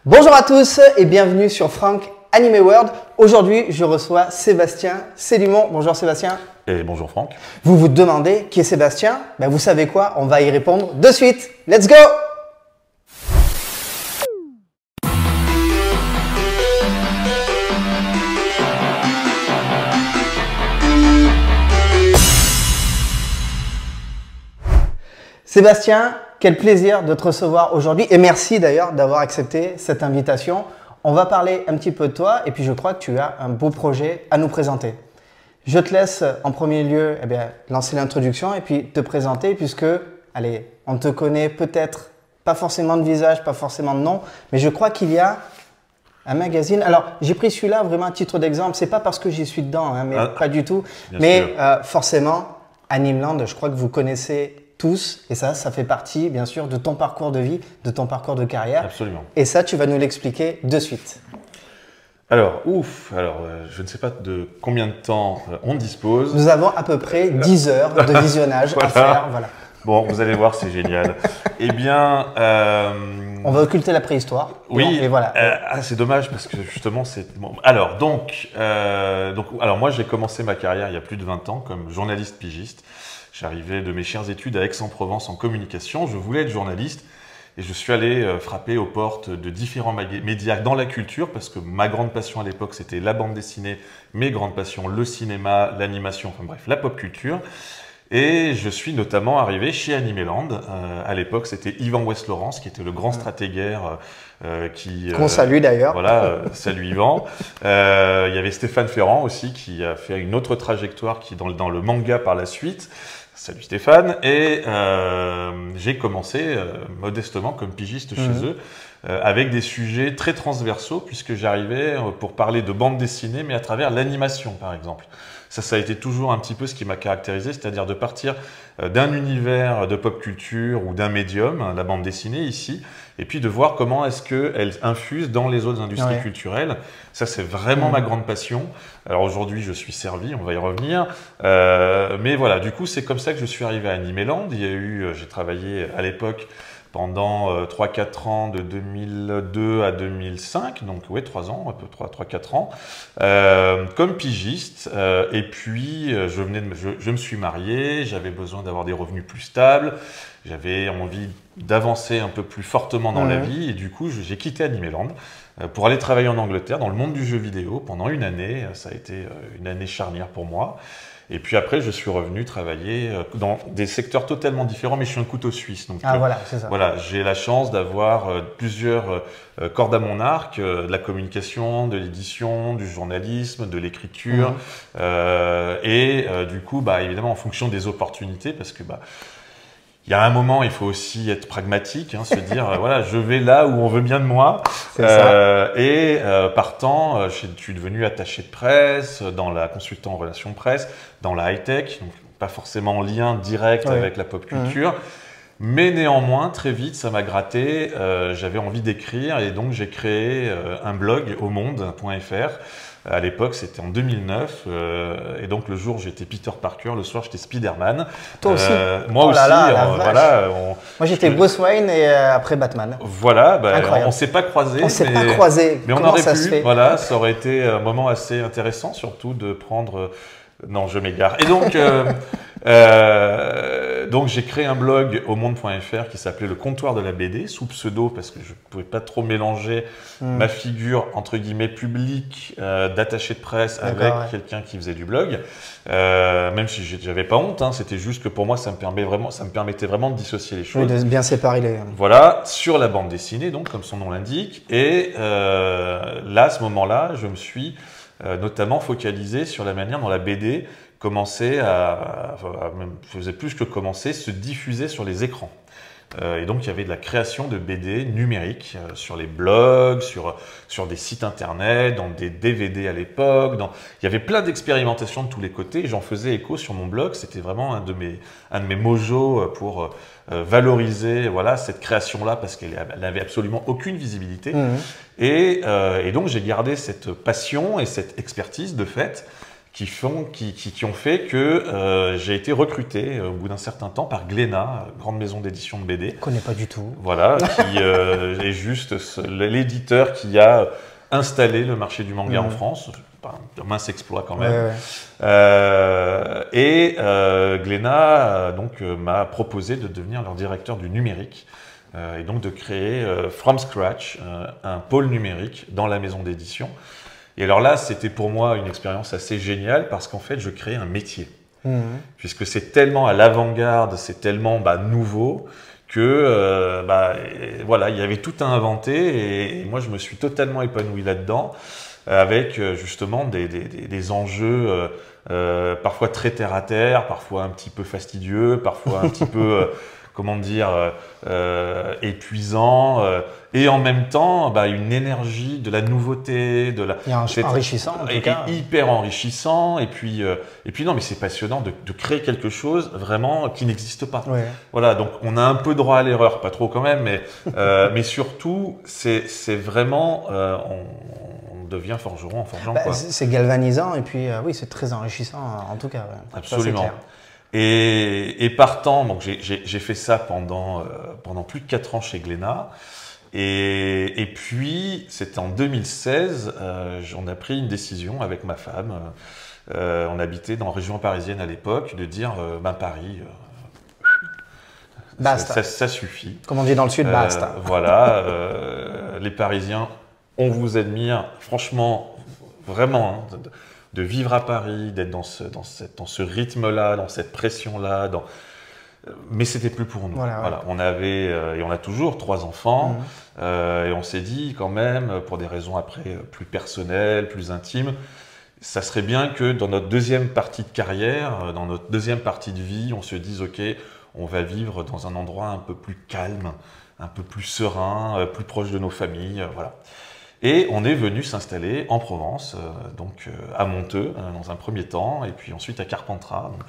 Bonjour à tous et bienvenue sur Franck Anime World. Aujourd'hui, je reçois Sébastien Cédumont. Bonjour Sébastien. Et bonjour Franck. Vous vous demandez qui est Sébastien? Vous savez quoi? On va y répondre de suite. Let's go! Sébastien, quel plaisir de te recevoir aujourd'hui et merci d'ailleurs d'avoir accepté cette invitation. On va parler un petit peu de toi et puis je crois que tu as un beau projet à nous présenter. Je te laisse en premier lieu lancer l'introduction et puis te présenter puisque, allez, on te connaît peut-être pas forcément de visage, pas forcément de nom, mais je crois qu'il y a un magazine. Alors, j'ai pris celui-là vraiment à titre d'exemple. C'est pas parce que j'y suis dedans, mais pas du tout. Mais forcément, Animeland, je crois que vous connaissez tous, et ça fait partie, bien sûr, de ton parcours de vie, de ton parcours de carrière. Absolument. Et ça, tu vas nous l'expliquer de suite. Alors, je ne sais pas de combien de temps on dispose. Nous avons à peu près 10 heures de visionnage à faire. Voilà. Bon, vous allez voir, c'est génial. Eh bien… on va occulter la préhistoire. Oui, et voilà. C'est dommage parce que justement, c'est… Bon, alors, moi, j'ai commencé ma carrière il y a plus de 20 ans comme journaliste pigiste. J'arrivais de mes chères études à Aix-en-Provence en communication. Je voulais être journaliste et je suis allé frapper aux portes de différents médias dans la culture parce que ma grande passion à l'époque, c'était la bande dessinée, mes grandes passions, le cinéma, l'animation, enfin bref, la pop culture. Et je suis notamment arrivé chez Animeland. À l'époque, c'était Yvan Ouest-Laurence qui était le grand stratégaire qu'on salue d'ailleurs. Voilà, salut Yvan. Il y avait Stéphane Ferrand aussi qui a fait une autre trajectoire qui dans le manga par la suite. Salut Stéphane. Et j'ai commencé modestement comme pigiste chez eux avec des sujets très transversaux puisque j'arrivais pour parler de bande dessinée mais à travers l'animation par exemple. Ça a été toujours un petit peu ce qui m'a caractérisé, c'est-à-dire de partir d'un univers de pop culture ou d'un médium, la bande dessinée ici, et puis de voir comment est-ce qu'elle infuse dans les autres industries culturelles. Ça, c'est vraiment ma grande passion. Alors aujourd'hui, je suis servi, on va y revenir. Mais voilà, du coup, c'est comme ça que je suis arrivé à Animeland. J'ai travaillé à l'époque pendant 3-4 ans, de 2002 à 2005, donc 3 ans, un peu 3-4 ans, comme pigiste. Et puis, je me suis marié, j'avais besoin d'avoir des revenus plus stables, j'avais envie d'avancer un peu plus fortement dans la vie, et du coup, j'ai quitté Animeland pour aller travailler en Angleterre, dans le monde du jeu vidéo, pendant une année. Ça a été une année charnière pour moi. Et puis après, je suis revenu travailler dans des secteurs totalement différents, mais je suis un couteau suisse. Donc, voilà, c'est ça. Voilà, j'ai la chance d'avoir plusieurs cordes à mon arc, de la communication, de l'édition, du journalisme, de l'écriture. Du coup, évidemment, en fonction des opportunités, parce que il y a un moment, il faut aussi être pragmatique, se dire, voilà, je vais là où on veut bien de moi. Partant, je suis devenu attaché de presse, consultant en relations presse, dans la high-tech, donc pas forcément en lien direct avec la pop culture. Mais néanmoins, très vite, ça m'a gratté, j'avais envie d'écrire et donc j'ai créé un blog aumonde.fr. À l'époque, c'était en 2009, et donc le jour j'étais Peter Parker, le soir j'étais Spider-Man. Toi aussi. Moi aussi. Moi j'étais Bruce Wayne et après Batman. Voilà, on s'est pas croisés. On s'est pas croisés. Mais on aurait pu. Voilà, ça aurait été un moment assez intéressant, surtout de prendre. Non, je m'égare. Et donc, j'ai créé un blog au monde.fr qui s'appelait Le Comptoir de la BD, sous pseudo, parce que je ne pouvais pas trop mélanger ma figure, entre guillemets, publique d'attaché de presse avec quelqu'un qui faisait du blog. Même si j'avais pas honte, c'était juste que pour moi, ça me permettait vraiment de dissocier les choses. Oui, de bien séparer les… Voilà, sur la bande dessinée, donc, comme son nom l'indique. Et là, à ce moment-là, je me suis notamment focalisé sur la manière dont la BD faisait plus que commencer, se diffuser sur les écrans. Et donc, il y avait de la création de BD numériques sur les blogs, sur des sites internet, dans des DVD à l'époque. Il y avait plein d'expérimentations de tous les côtés. J'en faisais écho sur mon blog. C'était vraiment un de mes mojos pour valoriser cette création-là parce qu'elle n'avait absolument aucune visibilité. Et donc, j'ai gardé cette passion et cette expertise de fait qui ont fait que j'ai été recruté au bout d'un certain temps par Glénat, grande maison d'édition de BD. Je ne connais pas du tout. Voilà, qui est juste l'éditeur qui a installé le marché du manga en France. Un mince exploit quand même. Glénat m'a proposé de devenir leur directeur du numérique et donc de créer from scratch un pôle numérique dans la maison d'édition. Et alors là, c'était pour moi une expérience assez géniale parce qu'en fait, je crée un métier. Puisque c'est tellement à l'avant-garde, c'est tellement nouveau que voilà, il y avait tout à inventer et moi, je me suis totalement épanoui là-dedans avec justement des enjeux parfois très terre-à-terre, parfois un petit peu fastidieux, parfois un petit peu... comment dire, épuisant, et en même temps, une énergie, de la nouveauté, enrichissant en tout cas. Hyper enrichissant, et puis non, mais c'est passionnant de créer quelque chose vraiment qui n'existe pas. Ouais. Voilà, donc on a un peu droit à l'erreur, pas trop quand même, mais surtout, c'est vraiment, on devient forgeron en forgeant. C'est galvanisant, et puis oui, c'est très enrichissant en tout cas. Ouais. Absolument. Ça, et partant, donc j'ai fait ça pendant plus de 4 ans chez Glénat. Et puis, c'était en 2016, on a pris une décision avec ma femme. On habitait dans la région parisienne à l'époque, de dire Paris, basta. Ça suffit. Comme on dit dans le sud, basta. Voilà, les Parisiens, on vous admire, franchement, vraiment. De vivre à Paris, d'être dans ce rythme-là, dans cette pression-là, mais c'était plus pour nous. Voilà. On avait et on a toujours 3 enfants, et on s'est dit quand même, pour des raisons après plus personnelles, plus intimes, ça serait bien que dans notre deuxième partie de carrière, dans notre deuxième partie de vie, on se dise ok, on va vivre dans un endroit un peu plus calme, un peu plus serein, plus proche de nos familles, voilà. Et on est venu s'installer en Provence, à Monteux dans un premier temps, et puis ensuite à Carpentras. Donc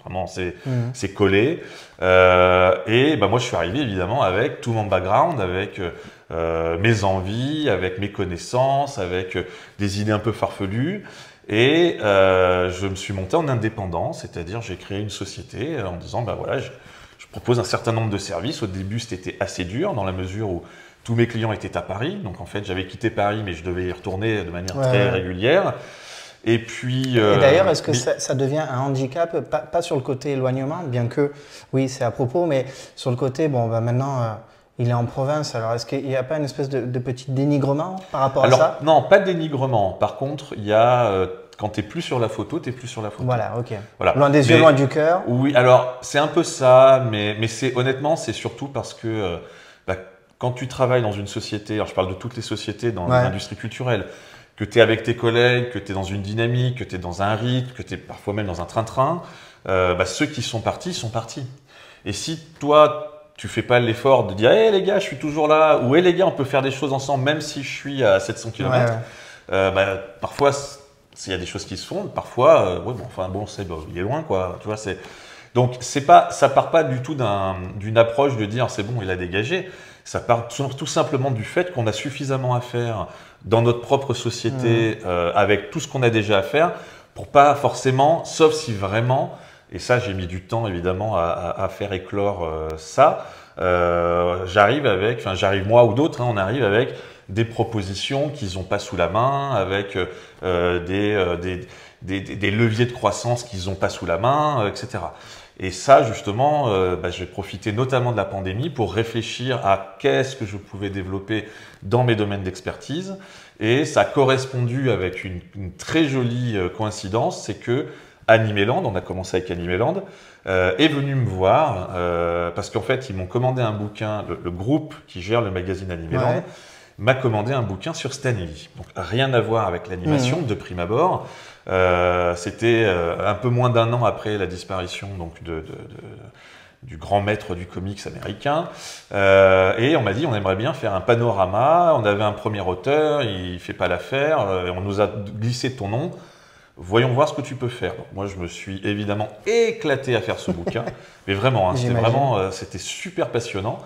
vraiment c'est collé. Et moi je suis arrivé évidemment avec tout mon background, avec mes envies, avec mes connaissances, avec des idées un peu farfelues. Et je me suis monté en indépendant, c'est-à-dire j'ai créé une société en disant voilà, je propose un certain nombre de services. Au début c'était assez dur dans la mesure où tous mes clients étaient à Paris, donc en fait j'avais quitté Paris, mais je devais y retourner de manière très régulière. Et puis. Et d'ailleurs, est-ce que ça devient un handicap, pas sur le côté éloignement, bien que oui c'est à propos, mais sur le côté maintenant il est en province. Alors est-ce qu'il n'y a pas une espèce de petit dénigrement par rapport à ça? Non, pas de dénigrement. Par contre, il y a quand tu n'es plus sur la photo, tu n'es plus sur la photo. Voilà, ok. Voilà. Loin des yeux, loin du cœur. Oui, alors c'est un peu ça, mais honnêtement c'est surtout parce que quand tu travailles dans une société, alors je parle de toutes les sociétés dans l'industrie culturelle, que tu es avec tes collègues, que tu es dans une dynamique, que tu es dans un rythme, que tu es parfois même dans un train-train, ceux qui sont partis, sont partis. Et si toi, tu fais pas l'effort de dire « Hey les gars, je suis toujours là » ou « Hey les gars, on peut faire des choses ensemble même si je suis à 700 km », parfois, il y a des choses qui se font, parfois, il est loin, quoi. Tu vois, donc, ça part pas du tout d'une approche de dire « C'est bon, il a dégagé ». Ça part tout simplement du fait qu'on a suffisamment à faire dans notre propre société avec tout ce qu'on a déjà à faire pour pas forcément, sauf si vraiment, et ça j'ai mis du temps évidemment à faire éclore ça, j'arrive moi ou d'autres, on arrive avec des propositions qu'ils n'ont pas sous la main, avec des leviers de croissance qu'ils n'ont pas sous la main, etc. Et ça, justement, j'ai profité notamment de la pandémie pour réfléchir à qu'est-ce que je pouvais développer dans mes domaines d'expertise. Et ça a correspondu avec une très jolie coïncidence, c'est que Animeland, on a commencé avec Animeland, est venu me voir parce qu'en fait, ils m'ont commandé un bouquin, le groupe qui gère le magazine Animeland, m'a commandé un bouquin sur Stan Lee. Donc, rien à voir avec l'animation de prime abord. C'était un peu moins d'1 an après la disparition du grand maître du comics américain. Et on m'a dit on aimerait bien faire un panorama. On avait un premier auteur, il fait pas l'affaire. On nous a glissé ton nom. Voyons voir ce que tu peux faire. Donc, moi, je me suis évidemment éclaté à faire ce bouquin. Mais vraiment, c'était super passionnant.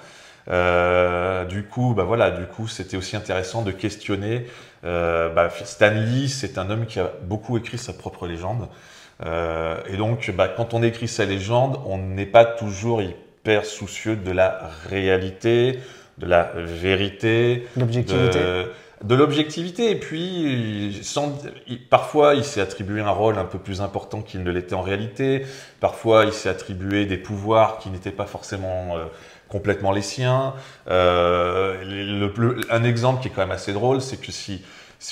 Du coup, c'était aussi intéressant de questionner. Stan Lee, c'est un homme qui a beaucoup écrit sa propre légende. Et donc, quand on écrit sa légende, on n'est pas toujours hyper soucieux de la réalité, de la vérité, L'objectivité. de l'objectivité. Et puis, parfois, il s'est attribué un rôle un peu plus important qu'il ne l'était en réalité. Parfois, il s'est attribué des pouvoirs qui n'étaient pas forcément complètement les siens. Un exemple qui est quand même assez drôle, c'est que si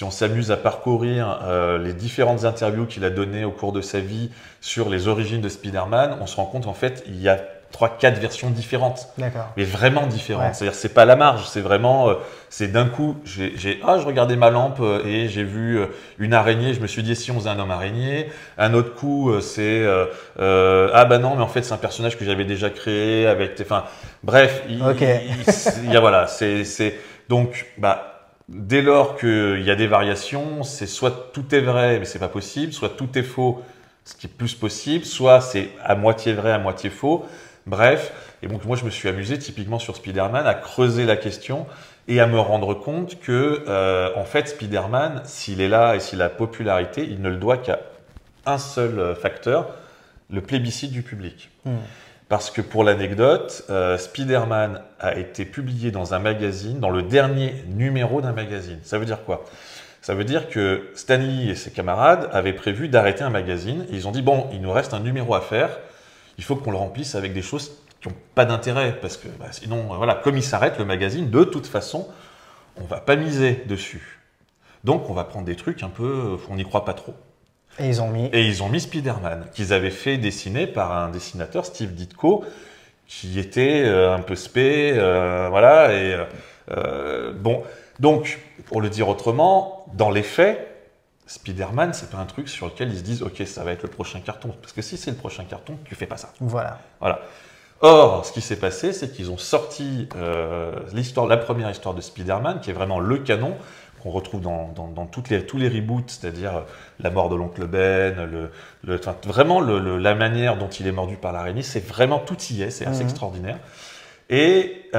on s'amuse à parcourir les différentes interviews qu'il a données au cours de sa vie sur les origines de Spider-Man, on se rend compte en fait il y a 3-4 versions différentes, mais vraiment différentes. Ouais. C'est-à-dire c'est pas la marge, c'est vraiment, c'est d'un coup, je regardais ma lampe et j'ai vu une araignée, je me suis dit si on faisait un homme araignée. Un autre coup, c'est non, mais en fait c'est un personnage que j'avais déjà créé avec, enfin bref, donc dès lors qu'il y a des variations, c'est soit tout est vrai mais c'est pas possible, soit tout est faux, ce qui est plus possible, soit c'est à moitié vrai, à moitié faux. Bref, et donc moi je me suis amusé typiquement sur Spider-Man à creuser la question et à me rendre compte que en fait Spider-Man, s'il est là et s'il a la popularité, il ne le doit qu'à un seul facteur, le plébiscite du public. Parce que pour l'anecdote, Spider-Man a été publié dans un magazine, dans le dernier numéro d'un magazine. Ça veut dire quoi? Ça veut dire que Stan Lee et ses camarades avaient prévu d'arrêter un magazine et ils ont dit bon, il nous reste un numéro à faire. Il faut qu'on le remplisse avec des choses qui n'ont pas d'intérêt parce que sinon, comme il s'arrête le magazine, de toute façon, on va pas miser dessus. Donc, on va prendre des trucs un peu, on n'y croit pas trop. Et ils ont mis Spider-Man, qu'ils avaient fait dessiner par un dessinateur, Steve Ditko, qui était un peu spé, donc, pour le dire autrement, dans les faits, Spider-Man, c'est pas un truc sur lequel ils se disent « Ok, ça va être le prochain carton ». Parce que si c'est le prochain carton, tu fais pas ça. Voilà. Or, ce qui s'est passé, c'est qu'ils ont sorti la première histoire de Spider-Man, qui est vraiment le canon, qu'on retrouve dans tous les reboots, c'est-à-dire la mort de l'oncle Ben, vraiment la manière dont il est mordu par l'araignée, c'est vraiment tout y est, c'est assez extraordinaire. Et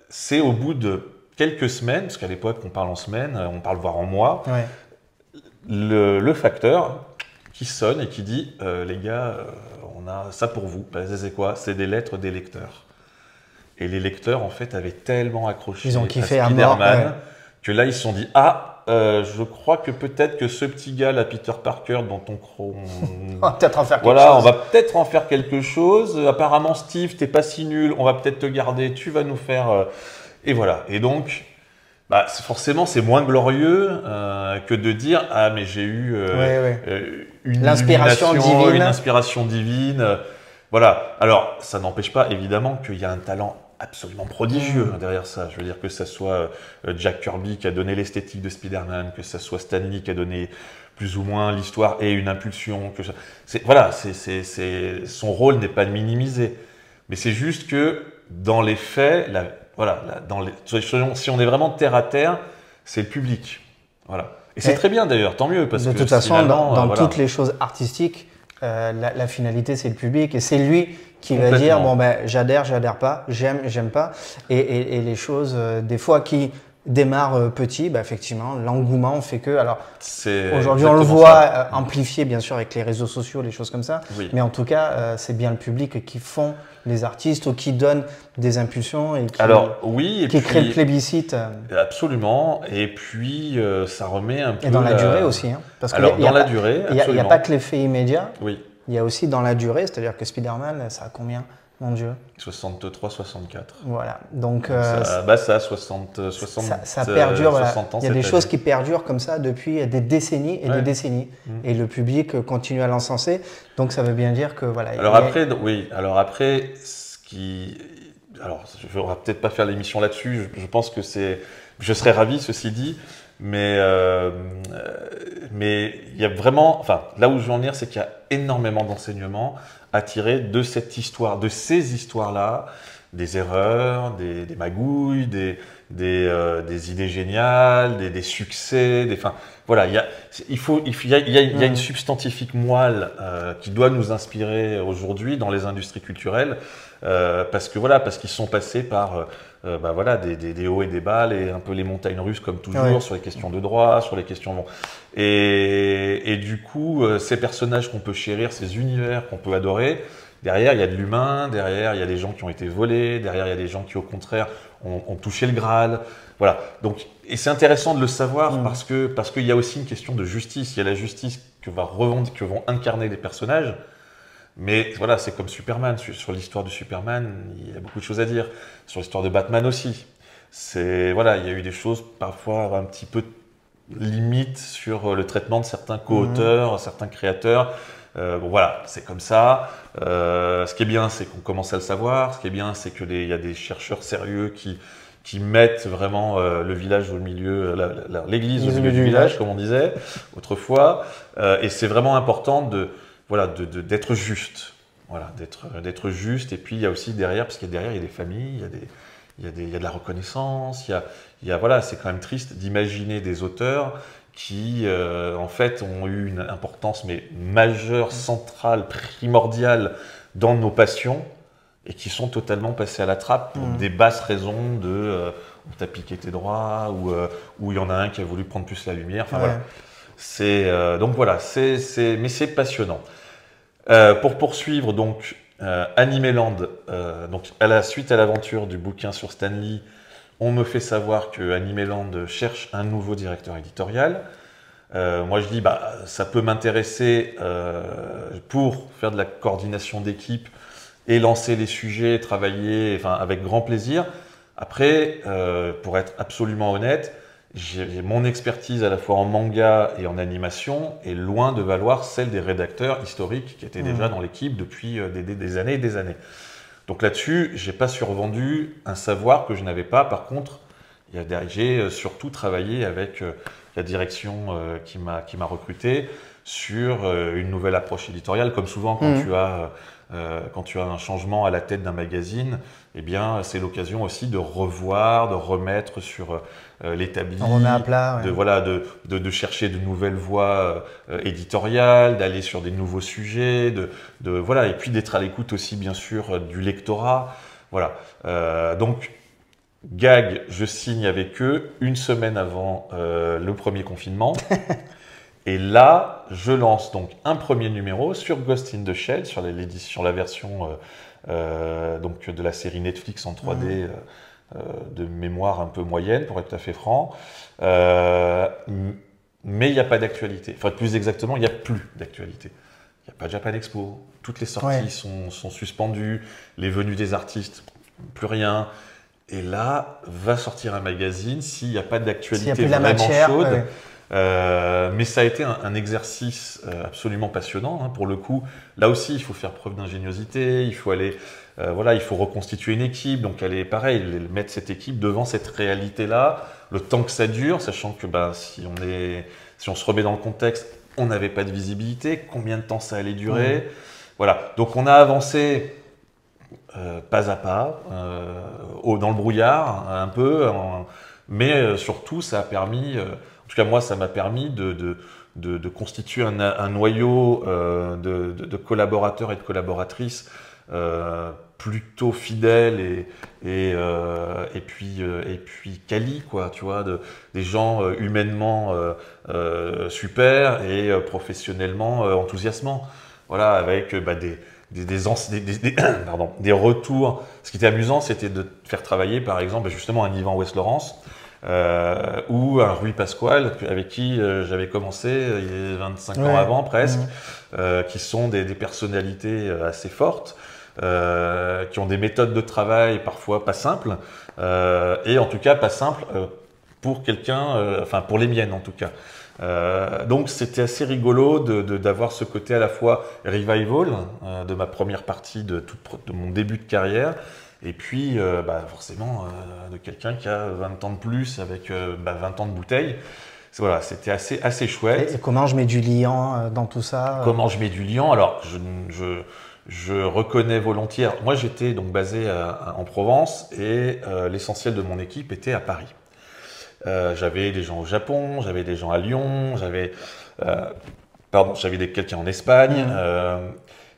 c'est au bout de quelques semaines, parce qu'à l'époque on parle en semaines, on parle voire en mois, le facteur qui sonne et qui dit les gars, on a ça pour vous. C'est quoi? C'est des lettres des lecteurs. Et les lecteurs en fait avaient tellement accroché à Spider-Man que là ils se sont dit je crois que peut-être que ce petit gars là, Peter Parker, dont on va peut-être en faire quelque chose. On va peut-être en faire quelque chose. Apparemment Steve, t'es pas si nul, on va peut-être te garder, tu vas nous faire et voilà. Et donc forcément, c'est moins glorieux que de dire « Ah, mais j'ai eu une inspiration divine. » Voilà. Alors, ça n'empêche pas, évidemment, qu'il y a un talent absolument prodigieux derrière ça. Je veux dire que ça soit Jack Kirby qui a donné l'esthétique de Spider-Man, que ça soit Stan Lee qui a donné plus ou moins l'histoire et une impulsion. Son rôle n'est pas minimisé. Mais c'est juste que, dans les faits, si on est vraiment terre à terre, c'est le public. Voilà. Et c'est très bien d'ailleurs, tant mieux. Parce de toute façon, dans toutes les choses artistiques, la finalité, c'est le public. Et c'est lui qui va dire, j'adhère pas, j'aime pas. Et les choses, des fois, qui démarrent petit, effectivement, l'engouement fait que… Alors, aujourd'hui, on le voit amplifié, bien sûr, avec les réseaux sociaux, les choses comme ça. Oui. Mais en tout cas, c'est bien le public qui font les artistes ou qui donnent des impulsions et qui créent le plébiscite. Absolument. Et puis, ça remet un peu… Et dans la durée aussi. Parce dans la durée, il n'y a pas que l'effet immédiat. Oui. Il y a aussi dans la durée, c'est-à-dire que Spider-Man, ça a combien? Mon Dieu. 63, 64. Voilà. Donc ça a 60 ça perdure. 60 ans. Il y a des choses qui perdurent comme ça depuis des décennies et des décennies. Et le public continue à l'encenser. Donc ça veut bien dire que voilà. Alors après, on va peut-être pas faire l'émission là-dessus. Je pense que je serais ravi, ceci dit. Mais il y a vraiment, là où je veux en venir, c'est qu'il y a énormément d'enseignements à tirer de cette histoire, de ces histoires-là, des erreurs, des magouilles, des idées géniales, des succès, enfin voilà, il y a une substantifique moelle qui doit nous inspirer aujourd'hui dans les industries culturelles, parce qu'ils sont passés par voilà, des hauts et des bas, et un peu les montagnes russes comme toujours, sur les questions de droit, sur les questions... Bon. Et du coup, ces personnages qu'on peut chérir, ces univers qu'on peut adorer, derrière il y a de l'humain, derrière il y a des gens qui ont été volés, derrière il y a des gens qui au contraire ont touché le Graal. Voilà. Donc, et c'est intéressant de le savoir parce qu'il y a aussi une question de justice. Il y a la justice que vont incarner les personnages. Mais voilà, c'est comme Superman. Sur l'histoire de Superman, il y a beaucoup de choses à dire. Sur l'histoire de Batman aussi. Voilà, il y a eu des choses parfois un petit peu limites sur le traitement de certains co-auteurs, certains créateurs. Bon voilà, c'est comme ça. Ce qui est bien, c'est qu'on commence à le savoir. Ce qui est bien, c'est qu'il y a des chercheurs sérieux qui mettent vraiment le village au milieu, l'église au milieu du village, comme on disait autrefois. Et c'est vraiment important d'être juste. Voilà, d'être juste. Et puis il y a aussi derrière, parce qu'il y a derrière, il y a des familles, il y a de la reconnaissance. Voilà, c'est quand même triste d'imaginer des auteurs qui, en fait, ont eu une importance mais majeure, centrale, primordiale dans nos passions, et qui sont totalement passés à la trappe pour des basses raisons de on t'a piqué tes droits, ou il y en a un qui a voulu prendre plus la lumière. Enfin voilà. Donc voilà, mais c'est passionnant. Pour poursuivre, donc Animeland, donc suite à l'aventure du bouquin sur Stan Lee, on me fait savoir que Animeland cherche un nouveau directeur éditorial. Moi je dis ça peut m'intéresser pour faire de la coordination d'équipe et lancer les sujets, travailler, enfin avec grand plaisir. Après, pour être absolument honnête, mon expertise à la fois en manga et en animation est loin de valoir celle des rédacteurs historiques qui étaient déjà dans l'équipe depuis des années et des années. Donc là-dessus, j'ai pas survendu un savoir que je n'avais pas. Par contre, j'ai surtout travaillé avec la direction qui m'a recruté sur une nouvelle approche éditoriale. Comme souvent, quand tu as un changement à la tête d'un magazine, eh bien, c'est l'occasion aussi de revoir, de remettre sur l'établi, on remet à plat, de chercher de nouvelles voies éditoriales, d'aller sur des nouveaux sujets, voilà, et puis d'être à l'écoute aussi, bien sûr, du lectorat. Voilà. Donc, Gag, je signe avec eux une semaine avant le premier confinement. Et là, je lance donc un premier numéro sur Ghost in the Shell, sur la version donc de la série Netflix en 3D de mémoire un peu moyenne, pour être tout à fait franc. Mais il n'y a pas d'actualité. Enfin, plus exactement, il n'y a plus d'actualité. Il n'y a pas de Japan Expo. Toutes les sorties sont suspendues. Les venues des artistes, plus rien. Et là, va sortir un magazine s'il n'y a pas d'actualité vraiment chaude. Mais ça a été un exercice absolument passionnant, hein, pour le coup. Là aussi, il faut faire preuve d'ingéniosité, il faut aller, il faut reconstituer une équipe. Donc, mettre cette équipe devant cette réalité-là, le temps que ça dure, sachant que si on se remet dans le contexte, on n'avait pas de visibilité, combien de temps ça allait durer. Voilà. Donc, on a avancé pas à pas, dans le brouillard, un peu, mais surtout, ça a permis. En tout cas, moi, ça m'a permis de constituer un noyau de collaborateurs et de collaboratrices plutôt fidèles et puis quali, quoi, tu vois, des gens humainement super et professionnellement enthousiasmants. Voilà, avec des retours. Ce qui était amusant, c'était de faire travailler, par exemple, justement, un Yvan West-Laurence, ou un Rui Pasquale avec qui j'avais commencé il y a 25 ans avant presque, qui sont des personnalités assez fortes, qui ont des méthodes de travail parfois pas simples, et en tout cas pas simples pour quelqu'un, enfin pour les miennes en tout cas. Donc c'était assez rigolo d'avoir ce côté à la fois revival de ma première partie de mon début de carrière, et puis forcément de quelqu'un qui a 20 ans de plus avec 20 ans de bouteille. Voilà, c'était assez chouette. Et comment je mets du liant dans tout ça? Comment je mets du liant? Alors je reconnais volontiers. Moi, j'étais donc basé en Provence et l'essentiel de mon équipe était à Paris. J'avais des gens au Japon, j'avais des gens à Lyon, j'avais quelqu'un en Espagne,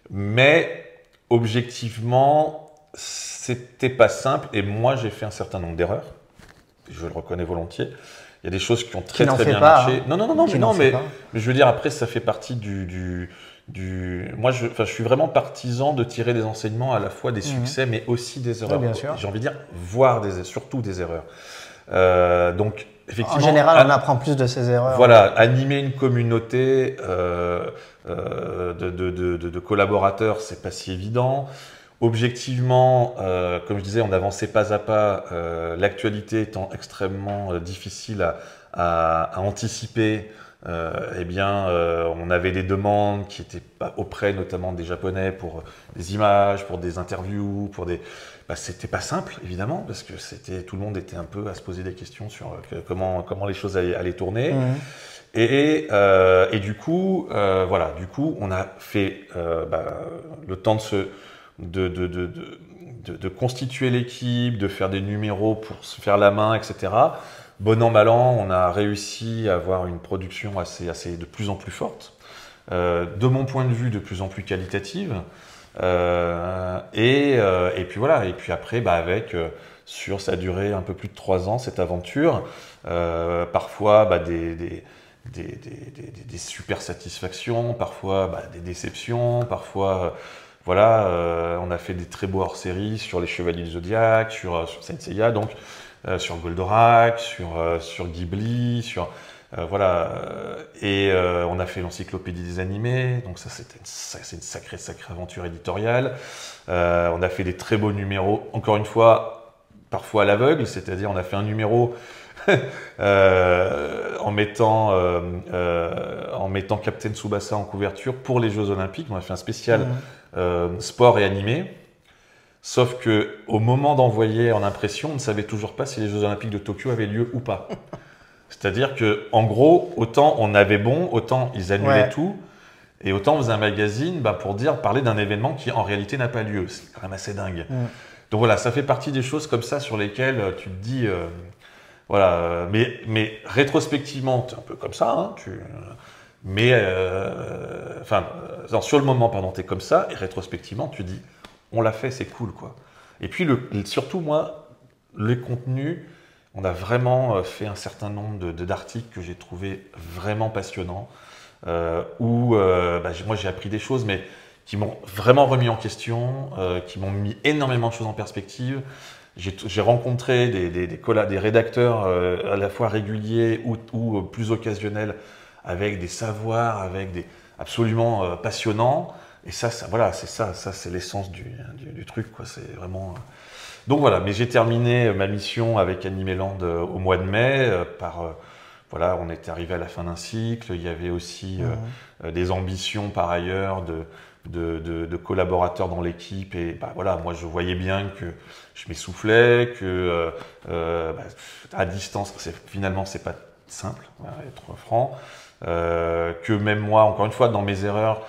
mais objectivement, c'était pas simple et moi, j'ai fait un certain nombre d'erreurs. Je le reconnais volontiers. Il y a des choses qui ont très bien marché. Hein. Mais je veux dire, après, ça fait partie Moi, je suis vraiment partisan de tirer des enseignements à la fois des succès, mais aussi des erreurs. Bien sûr. J'ai envie de dire, surtout des erreurs. Donc, effectivement, en général, on apprend plus de ces erreurs. Voilà, animer une communauté de collaborateurs, c'est pas si évident. Objectivement, comme je disais, on avançait pas à pas, l'actualité étant extrêmement difficile à anticiper. On avait des demandes qui étaient auprès notamment des Japonais pour des images, pour des interviews, c'était pas simple évidemment parce que tout le monde était un peu à se poser des questions sur comment les choses allaient tourner. Et du coup, on a fait le temps de constituer l'équipe, de faire des numéros pour se faire la main, etc. Bon an, mal an, on a réussi à avoir une production assez de plus en plus forte, de mon point de vue de plus en plus qualitative, et puis voilà. Et puis après, ça a duré un peu plus de 3 ans cette aventure. Parfois des super satisfactions, parfois des déceptions, parfois on a fait des très beaux hors-série sur les Chevaliers du Zodiac, sur Saint Seiya, donc sur Goldorak, sur Ghibli, on a fait l'encyclopédie des animés, donc c'est une sacrée aventure éditoriale. On a fait des très beaux numéros, encore une fois, parfois à l'aveugle, c'est-à-dire on a fait un numéro en mettant Captain Tsubasa en couverture pour les Jeux Olympiques. On a fait un spécial sport et animé. Sauf que au moment d'envoyer en impression, on ne savait toujours pas si les Jeux Olympiques de Tokyo avaient lieu ou pas. C'est-à-dire que, en gros, autant on avait bon, autant ils annulaient tout, et autant on faisait un magazine pour parler d'un événement qui en réalité n'a pas lieu. C'est quand même assez dingue. Donc voilà, ça fait partie des choses comme ça sur lesquelles tu te dis, mais rétrospectivement, c'est un peu comme ça, hein, sur le moment, t'es comme ça, et rétrospectivement, tu dis, on l'a fait, c'est cool, quoi. Et puis, surtout, moi, les contenus, on a vraiment fait un certain nombre d'articles que j'ai trouvé vraiment passionnants, moi, j'ai appris des choses, mais qui m'ont vraiment remis en question, qui m'ont mis énormément de choses en perspective. J'ai rencontré des rédacteurs à la fois réguliers ou plus occasionnels, avec des savoirs, absolument passionnants. Et ça c'est l'essence du truc, quoi. C'est vraiment. Donc voilà, mais j'ai terminé ma mission avec Animeland au mois de mai on était arrivé à la fin d'un cycle. Il y avait aussi des ambitions par ailleurs de collaborateurs dans l'équipe, et moi je voyais bien que je m'essoufflais, que à distance finalement c'est pas simple, être franc, que même moi, encore une fois, dans mes erreurs,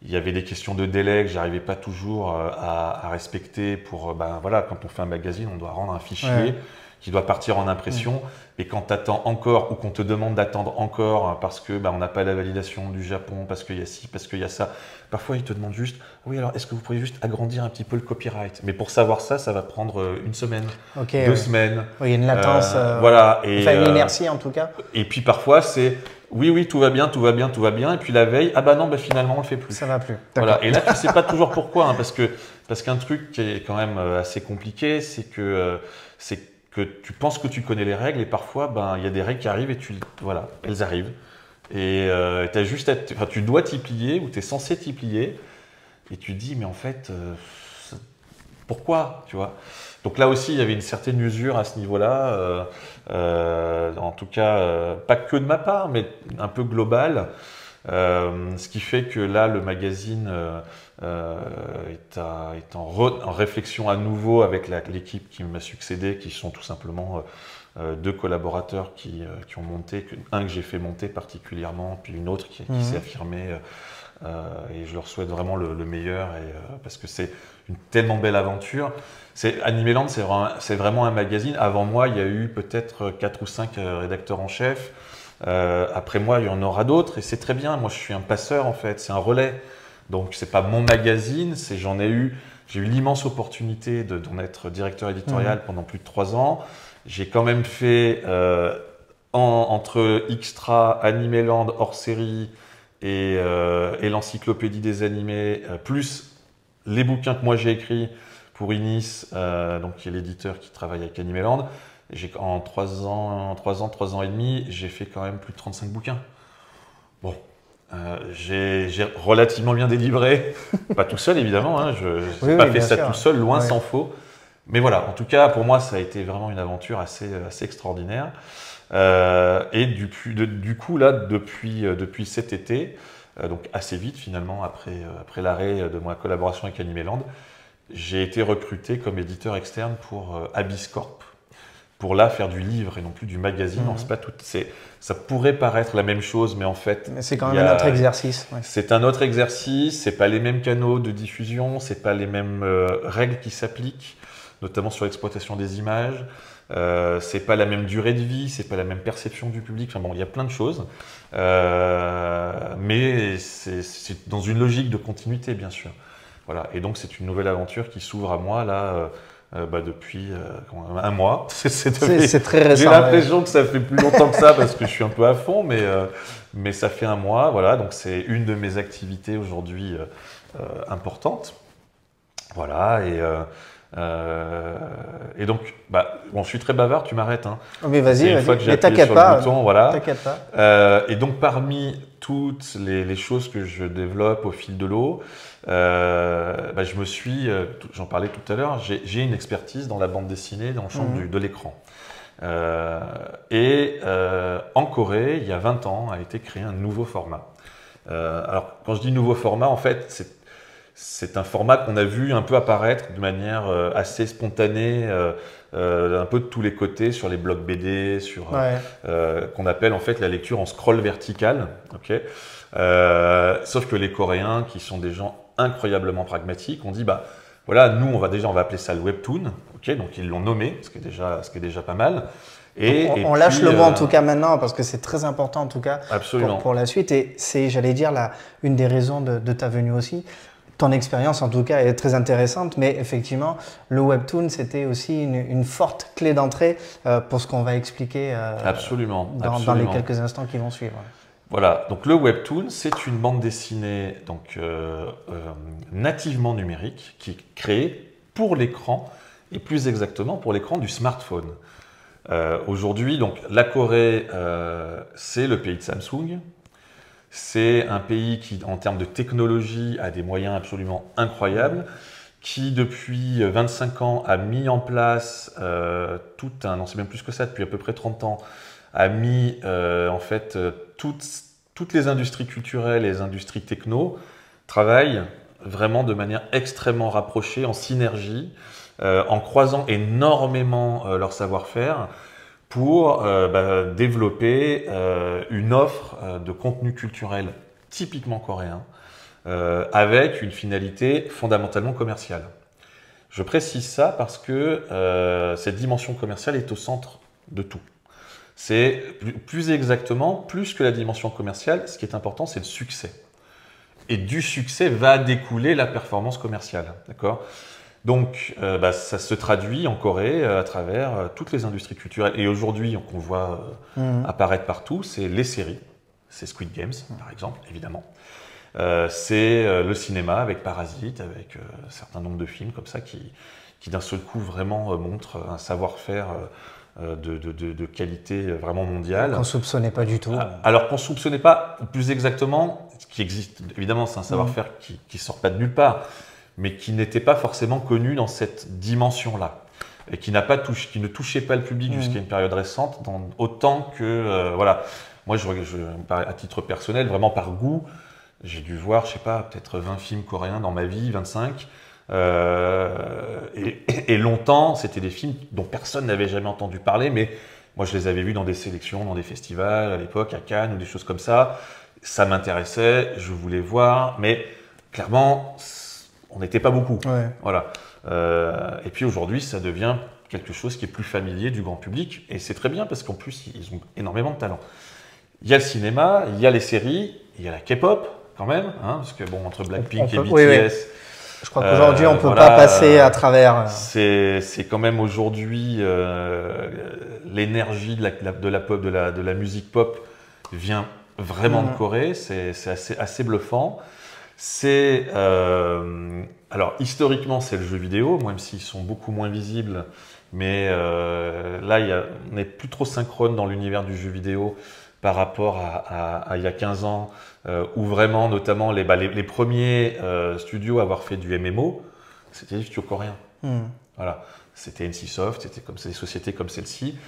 il y avait des questions de délai que j'arrivais pas toujours à respecter pour quand on fait un magazine, on doit rendre un fichier qui doit partir en impression, et quand tu attends encore ou qu'on te demande d'attendre encore parce que on n'a pas la validation du Japon, parce qu'il y a ci, parce qu'il y a ça, parfois ils te demandent juste oui, alors est-ce que vous pourriez juste agrandir un petit peu le copyright, mais pour savoir ça va prendre 1 semaine, 2 semaines. Il y a une latence, une inertie en tout cas. Et puis parfois c'est oui, tout va bien, et puis la veille, finalement on le fait plus. Ça va plus. Voilà. Et là tu sais pas toujours pourquoi, parce qu'un truc qui est quand même assez compliqué, c'est que tu penses que tu connais les règles, et parfois il y a des règles qui arrivent et elles arrivent. Et tu dois t'y plier, ou tu es censé t'y plier, et tu te dis mais en fait pourquoi, tu vois. Donc là aussi il y avait une certaine usure à ce niveau-là, en tout cas pas que de ma part, mais un peu global. Ce qui fait que là le magazine est en réflexion à nouveau avec l'équipe qui m'a succédé, qui sont tout simplement 2 collaborateurs qui ont monté, un que j'ai fait monter particulièrement, puis une autre qui s'est affirmée Et je leur souhaite vraiment le meilleur parce que c'est une tellement belle aventure. Animeland, c'est vraiment un magazine. Avant moi, il y a eu peut-être 4 ou 5 rédacteurs en chef. Après moi, il y en aura d'autres et c'est très bien. Moi, je suis un passeur en fait, c'est un relais. Donc, c'est pas mon magazine, j'ai eu l'immense opportunité d'en être directeur éditorial pendant plus de 3 ans. J'ai quand même fait entre Xtra, Animeland, hors série et l'encyclopédie des animés, plus les bouquins que moi j'ai écrits pour Inis, donc qui est l'éditeur qui travaille avec Animeland. En 3 ans et demi, j'ai fait quand même plus de 35 bouquins. Bon, j'ai relativement bien délivré, pas tout seul évidemment, hein, je n'ai pas fait ça tout seul, loin s'en faut. Mais voilà, en tout cas, pour moi, ça a été vraiment une aventure assez extraordinaire. Et du coup, là, depuis cet été, donc assez vite finalement, après l'arrêt de ma collaboration avec Animeland, j'ai été recruté comme éditeur externe pour Abyss Corp, pour là faire du livre et non plus du magazine. Ça pourrait paraître la même chose, mais en fait… Mais c'est quand même un autre exercice. Ouais. C'est un autre exercice, c'est pas les mêmes canaux de diffusion, c'est pas les mêmes règles qui s'appliquent, notamment sur l'exploitation des images. C'est pas la même durée de vie, c'est pas la même perception du public. Enfin bon, il y a plein de choses, mais c'est dans une logique de continuité, bien sûr. Voilà. Et donc c'est une nouvelle aventure qui s'ouvre à moi là depuis un mois. C'est très récent. J'ai l'impression que ça fait plus longtemps que ça parce que je suis un peu à fond, mais ça fait un mois. Voilà. Donc c'est une de mes activités aujourd'hui importantes. Voilà. Et donc, bon, je suis très bavard, tu m'arrêtes. Hein. Mais vas-y, mais t'inquiète pas. Voilà. T'inquiète pas. Et donc, parmi toutes les choses que je développe au fil de l'eau, je me suis, j'en parlais tout à l'heure, j'ai une expertise dans la bande dessinée, dans le champ de l'écran. En Corée, il y a 20 ans, a été créé un nouveau format. Alors, quand je dis nouveau format, en fait, c'est un format qu'on a vu un peu apparaître de manière assez spontanée, un peu de tous les côtés, sur les blogs BD, qu'on appelle en fait la lecture en scroll vertical. Okay, sauf que les Coréens, qui sont des gens incroyablement pragmatiques, ont dit voilà, nous on va appeler ça le webtoon. Okay, donc ils l'ont nommé, ce qui est déjà pas mal. On lâche le mot en tout cas maintenant parce que c'est très important en tout cas pour la suite. Et c'est, j'allais dire, une des raisons de ta venue aussi. Ton expérience, en tout cas, est très intéressante, mais effectivement, le webtoon, c'était aussi une forte clé d'entrée pour ce qu'on va expliquer dans les quelques instants qui vont suivre. Voilà, donc le webtoon, c'est une bande dessinée nativement numérique qui est créée pour l'écran, et plus exactement pour l'écran du smartphone. Aujourd'hui, donc, la Corée, c'est le pays de Samsung. C'est un pays qui, en termes de technologie, a des moyens absolument incroyables, qui depuis 25 ans a mis en place non c'est même plus que ça, depuis à peu près 30 ans, a mis toutes les industries culturelles et les industries techno travaillent vraiment de manière extrêmement rapprochée, en synergie, en croisant énormément leur savoir-faire, pour développer une offre de contenu culturel typiquement coréen avec une finalité fondamentalement commerciale. Je précise ça parce que cette dimension commerciale est au centre de tout. C'est plus exactement, plus que la dimension commerciale, ce qui est important, c'est le succès. Et du succès va découler la performance commerciale. D'accord ? Donc, ça se traduit en Corée à travers toutes les industries culturelles. Et aujourd'hui, qu'on voit apparaître partout, c'est les séries. C'est Squid Games, par exemple, évidemment. C'est le cinéma avec Parasite, avec un certain nombre de films comme ça qui d'un seul coup vraiment montrent un savoir-faire de qualité vraiment mondiale. Qu'on ne soupçonnait pas du tout. Alors qu'on ne soupçonnait pas, plus exactement, ce qui existe, évidemment, c'est un savoir-faire qui ne sort pas de nulle part, mais qui n'était pas forcément connu dans cette dimension-là, et qui ne touchait pas le public jusqu'à une période récente, autant que, voilà, moi, à titre personnel, vraiment par goût, j'ai dû voir, je sais pas, peut-être 20 films coréens dans ma vie, 25, et longtemps, c'était des films dont personne n'avait jamais entendu parler, mais moi, je les avais vus dans des sélections, dans des festivals, à l'époque, à Cannes, ou des choses comme ça. Ça m'intéressait, je voulais voir, mais clairement, on n'était pas beaucoup. Ouais. Voilà. Et puis aujourd'hui, ça devient quelque chose qui est plus familier du grand public, et c'est très bien parce qu'en plus, ils ont énormément de talent. Il y a le cinéma, il y a les séries, il y a la K-pop quand même, hein, parce que bon, entre Blackpink et BTS, oui, oui. Je crois qu'aujourd'hui, on ne peut pas passer à travers. C'est quand même aujourd'hui l'énergie de la pop, de la musique pop vient vraiment de Corée. C'est assez bluffant. Alors historiquement, c'est le jeu vidéo, même s'ils sont beaucoup moins visibles. Mais là, on n'est plus trop synchrone dans l'univers du jeu vidéo par rapport à il y a 15 ans, où vraiment, notamment, les premiers studios à avoir fait du MMO, c'était des studios coréens. Voilà. C'était NCSoft, c'était des sociétés comme celle-ci,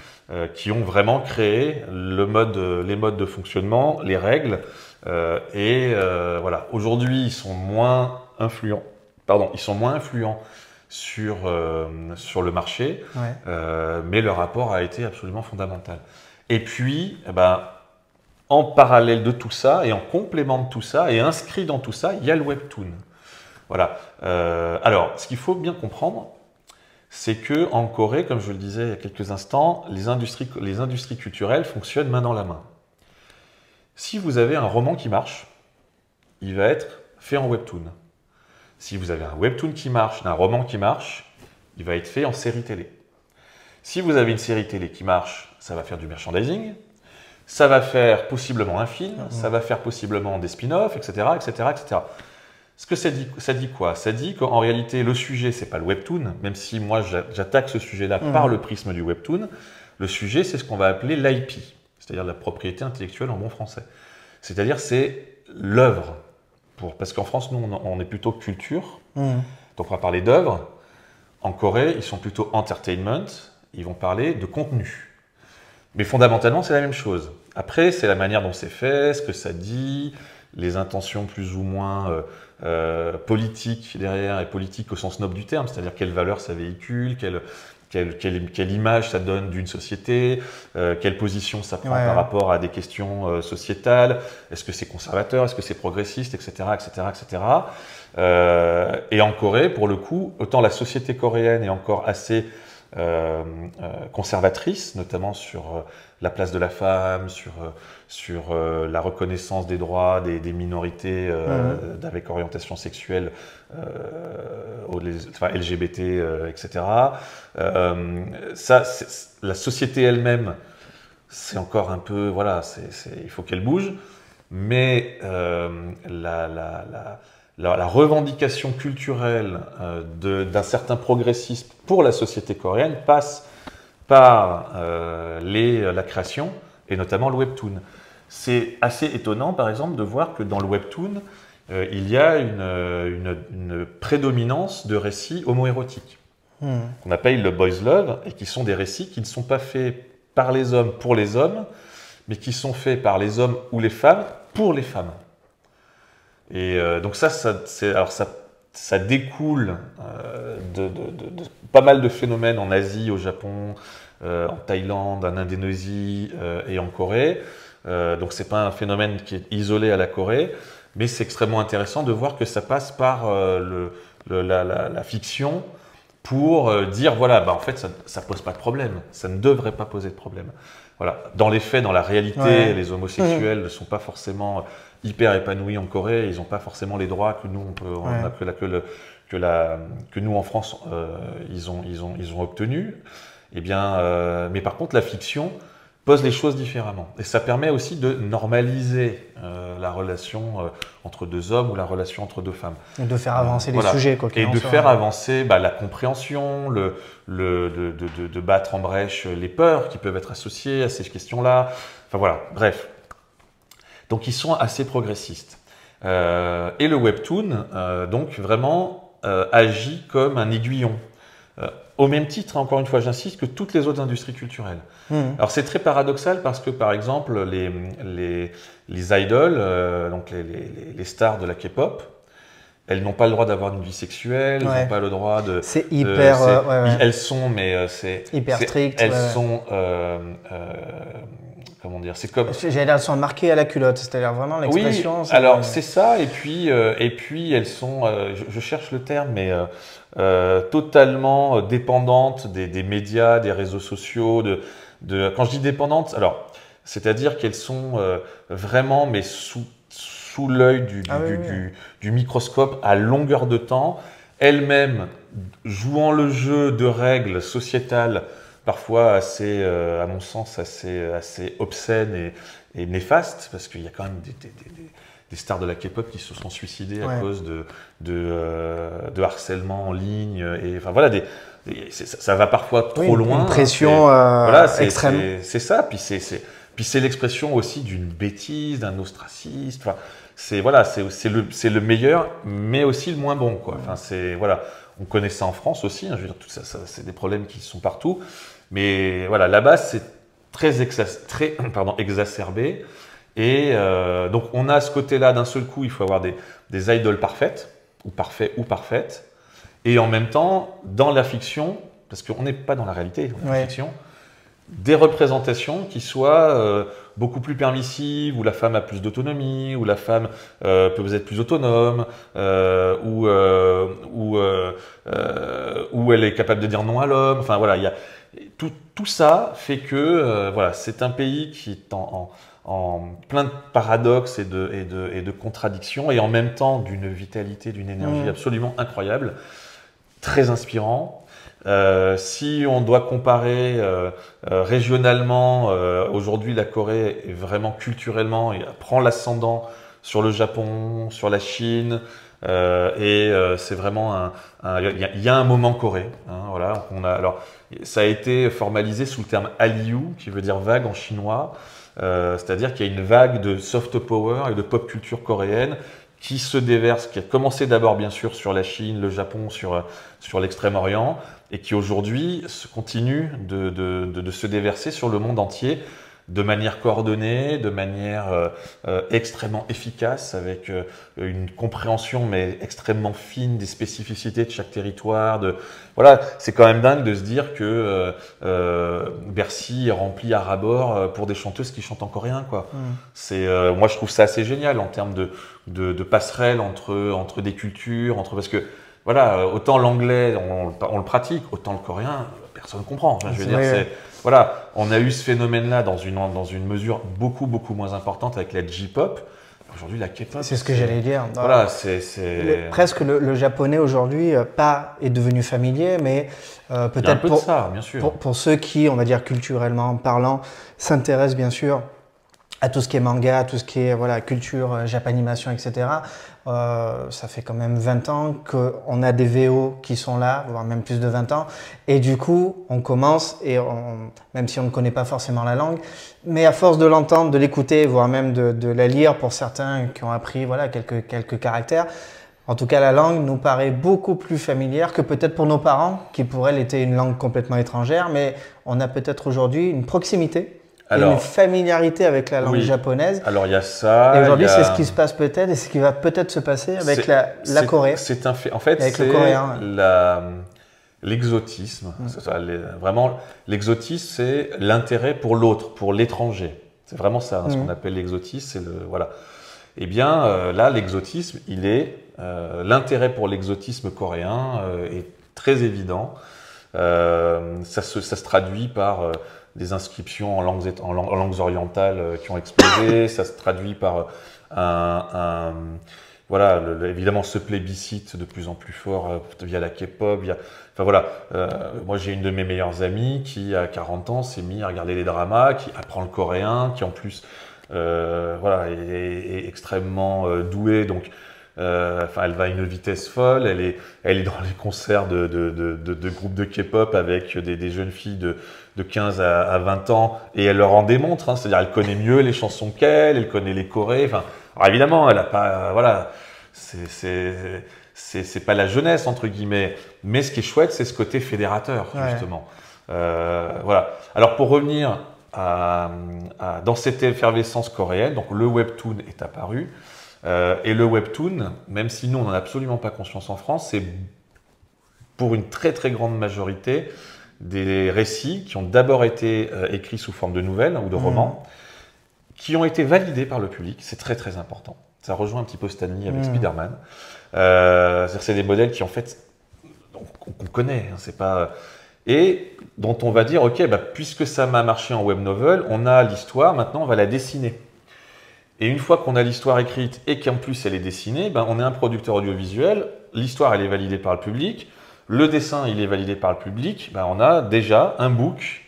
qui ont vraiment créé les modes de fonctionnement, les règles. Voilà. Aujourd'hui, ils sont moins influents. Pardon, ils sont moins influents sur le marché, mais leur rapport a été absolument fondamental. Et puis, en parallèle de tout ça, et en complément de tout ça, et inscrit dans tout ça, il y a le webtoon. Voilà. Alors, ce qu'il faut bien comprendre, c'est que en Corée, comme je le disais il y a quelques instants, les industries culturelles fonctionnent main dans la main. Si vous avez un roman qui marche, il va être fait en webtoon. Si vous avez un webtoon qui marche, un roman qui marche, il va être fait en série télé. Si vous avez une série télé qui marche, ça va faire du merchandising, ça va faire possiblement un film, ça va faire possiblement des spin-offs, etc., etc., etc. Ce que ça dit quoi? Ça dit qu'en réalité, le sujet, c'est pas le webtoon, même si moi, j'attaque ce sujet-là par le prisme du webtoon. Le sujet, c'est ce qu'on va appeler l'IP, c'est-à-dire la propriété intellectuelle en bon français. C'est-à-dire, c'est l'œuvre. Parce qu'en France, nous, on est plutôt culture, donc on va parler d'œuvre. En Corée, ils sont plutôt entertainment, ils vont parler de contenu. Mais fondamentalement, c'est la même chose. Après, c'est la manière dont c'est fait, ce que ça dit, les intentions plus ou moins politiques derrière, et politiques au sens noble du terme, c'est-à-dire quelle valeur ça véhicule, quelle image ça donne d'une société, quelle position ça prend par rapport à des questions sociétales, est-ce que c'est conservateur, est-ce que c'est progressiste, etc., etc., etc. Et en Corée, pour le coup, autant la société coréenne est encore assez conservatrice, notamment sur la place de la femme, sur la reconnaissance des droits des minorités avec orientation sexuelle, enfin LGBT, etc. La société elle-même, c'est encore un peu, voilà, il faut qu'elle bouge, mais la revendication culturelle d'un certain progressisme pour la société coréenne passe par la création et notamment le webtoon. C'est assez étonnant, par exemple, de voir que dans le webtoon, il y a une prédominance de récits homoérotiques, qu'on appelle le boys love, et qui sont des récits qui ne sont pas faits par les hommes pour les hommes, mais qui sont faits par les hommes ou les femmes pour les femmes. Et donc ça découle de pas mal de phénomènes en Asie, au Japon, en Thaïlande, en Indonésie et en Corée. Donc c'est pas un phénomène qui est isolé à la Corée, mais c'est extrêmement intéressant de voir que ça passe par la fiction pour dire voilà, en fait ça pose pas de problème, ça ne devrait pas poser de problème. Voilà. Dans les faits, dans la réalité, les homosexuels ne sont pas forcément hyper épanouis en Corée, ils n'ont pas forcément les droits que nous que nous en France ils ont obtenus. Eh bien, mais par contre, la fiction pose les choses différemment, et ça permet aussi de normaliser la relation entre deux hommes ou la relation entre deux femmes. Et de faire avancer les sujets, quoi qu'il en soit. Et de faire avancer la compréhension, de battre en brèche les peurs qui peuvent être associées à ces questions-là. Enfin voilà, bref. Donc ils sont assez progressistes. Et le webtoon, donc vraiment, agit comme un aiguillon. Au même titre, encore une fois, j'insiste, que toutes les autres industries culturelles. Alors c'est très paradoxal parce que, par exemple, les idoles, donc les stars de la K-pop, elles n'ont pas le droit d'avoir une vie sexuelle, elles n'ont pas le droit de... C'est hyper... Elles sont, mais c'est... Hyper strict. Elles sont... comment dire, c'est comme. J'allais dire, elles sont marquées à la culotte, c'est-à-dire vraiment l'expression. Oui, alors c'est ça, et puis elles sont, je cherche le terme, mais totalement dépendantes des médias, des réseaux sociaux. Quand je dis dépendantes, alors c'est-à-dire qu'elles sont vraiment, mais sous l'œil du microscope à longueur de temps, elles-mêmes jouant le jeu de règles sociétales parfois assez, à mon sens, assez obscènes et néfastes, parce qu'il y a quand même des stars de la K-pop qui se sont suicidées à cause de harcèlement en ligne. Et, enfin voilà, ça va parfois trop loin. Une pression extrême. C'est ça, puis c'est l'expression aussi d'une bêtise, d'un ostracisme. Enfin, c'est le meilleur, mais aussi le moins bon, quoi. Enfin, voilà, on connaît ça en France aussi. Hein, je veux dire, tout ça, c'est des problèmes qui sont partout. Mais voilà, là-bas, c'est très exacerbé. Et donc, on a ce côté-là, d'un seul coup, il faut avoir des idoles parfaites, ou parfaites. Et en même temps, dans la fiction, parce qu'on n'est pas dans la réalité, dans la fiction, des représentations qui soient beaucoup plus permissives, où la femme a plus d'autonomie, où la femme peut être plus autonome, où elle est capable de dire non à l'homme. Enfin voilà, il y a tout ça fait que voilà, c'est un pays qui est en plein de paradoxes et de contradictions, et en même temps d'une vitalité, d'une énergie absolument incroyable, très inspirant. Si on doit comparer régionalement, aujourd'hui la Corée est vraiment culturellement, prend l'ascendant sur le Japon, sur la Chine, c'est vraiment il y a un moment Corée. Hein, voilà, alors ça a été formalisé sous le terme Hallyu, qui veut dire vague en chinois. C'est-à-dire qu'il y a une vague de soft power et de pop culture coréenne qui se déverse, qui a commencé d'abord bien sûr sur la Chine, le Japon, sur l'Extrême-Orient, et qui aujourd'hui continue de se déverser sur le monde entier de manière coordonnée, de manière extrêmement efficace, avec une compréhension mais extrêmement fine des spécificités de chaque territoire. Voilà, c'est quand même dingue de se dire que Bercy est rempli à ras-bord pour des chanteuses qui chantent en coréen, quoi. Moi, je trouve ça assez génial en termes de passerelle entre des cultures, parce que voilà, autant l'anglais on le pratique, autant le coréen personne ne comprend. Enfin, je veux dire, voilà, on a eu ce phénomène-là dans une mesure beaucoup moins importante avec la J-pop. Aujourd'hui, la K-pop. C'est ce que j'allais dire. Voilà, presque le japonais aujourd'hui est devenu familier, mais peut-être pour ceux qui, on va dire culturellement parlant, s'intéressent bien sûr à tout ce qui est manga, à tout ce qui est culture, japanimation, etc. Ça fait quand même 20 ans qu'on a des VO qui sont là, voire même plus de 20 ans. Et du coup, on commence, même si on ne connaît pas forcément la langue, mais à force de l'entendre, de l'écouter, voire même de la lire pour certains qui ont appris quelques caractères, en tout cas, la langue nous paraît beaucoup plus familière que peut-être pour nos parents, qui pour elles était une langue complètement étrangère, mais on a peut-être aujourd'hui une proximité. Une familiarité avec la langue japonaise. Alors il y a ça. Et aujourd'hui, c'est ce qui se passe peut-être et ce qui va peut-être se passer avec la Corée. C'est un fait. En fait, avec le coréen. L'exotisme. Vraiment, l'exotisme, c'est l'intérêt pour l'autre, pour l'étranger. C'est vraiment ça, ce qu'on appelle l'exotisme. C'est voilà. Eh bien, là, l'exotisme, l'intérêt pour l'exotisme coréen est très évident. Ça se traduit par des inscriptions en langues orientales qui ont explosé. Ça se traduit par évidemment ce plébiscite de plus en plus fort via la K-pop. Enfin voilà, moi j'ai une de mes meilleures amies qui à 40 ans s'est mise à regarder les dramas, qui apprend le coréen, qui en plus est extrêmement douée. Donc elle va à une vitesse folle. Elle est dans les concerts de groupes de K-pop avec des jeunes filles de 15 à 20 ans, et elle leur en démontre. Hein, c'est-à-dire, elle connaît mieux les chansons elle connaît les chorés. Enfin, alors évidemment, elle a pas, c'est pas la jeunesse entre guillemets. Mais ce qui est chouette, c'est ce côté fédérateur justement. Voilà. Alors pour revenir dans cette effervescence coréenne, donc le webtoon est apparu. Et le webtoon, même si nous on n'en a absolument pas conscience en France, c'est pour une très grande majorité des récits qui ont d'abord été écrits sous forme de nouvelles ou de romans, qui ont été validés par le public. C'est très très important. Ça rejoint un petit peu Stanley avec Spider-Man. C'est des modèles qui en fait qu'on connaît, hein, c'est pas et dont on va dire ok, puisque ça m'a marché en web novel, on a l'histoire, maintenant on va la dessiner. Et une fois qu'on a l'histoire écrite et qu'en plus elle est dessinée, on est un producteur audiovisuel, l'histoire elle est validée par le public, le dessin il est validé par le public, on a déjà un book.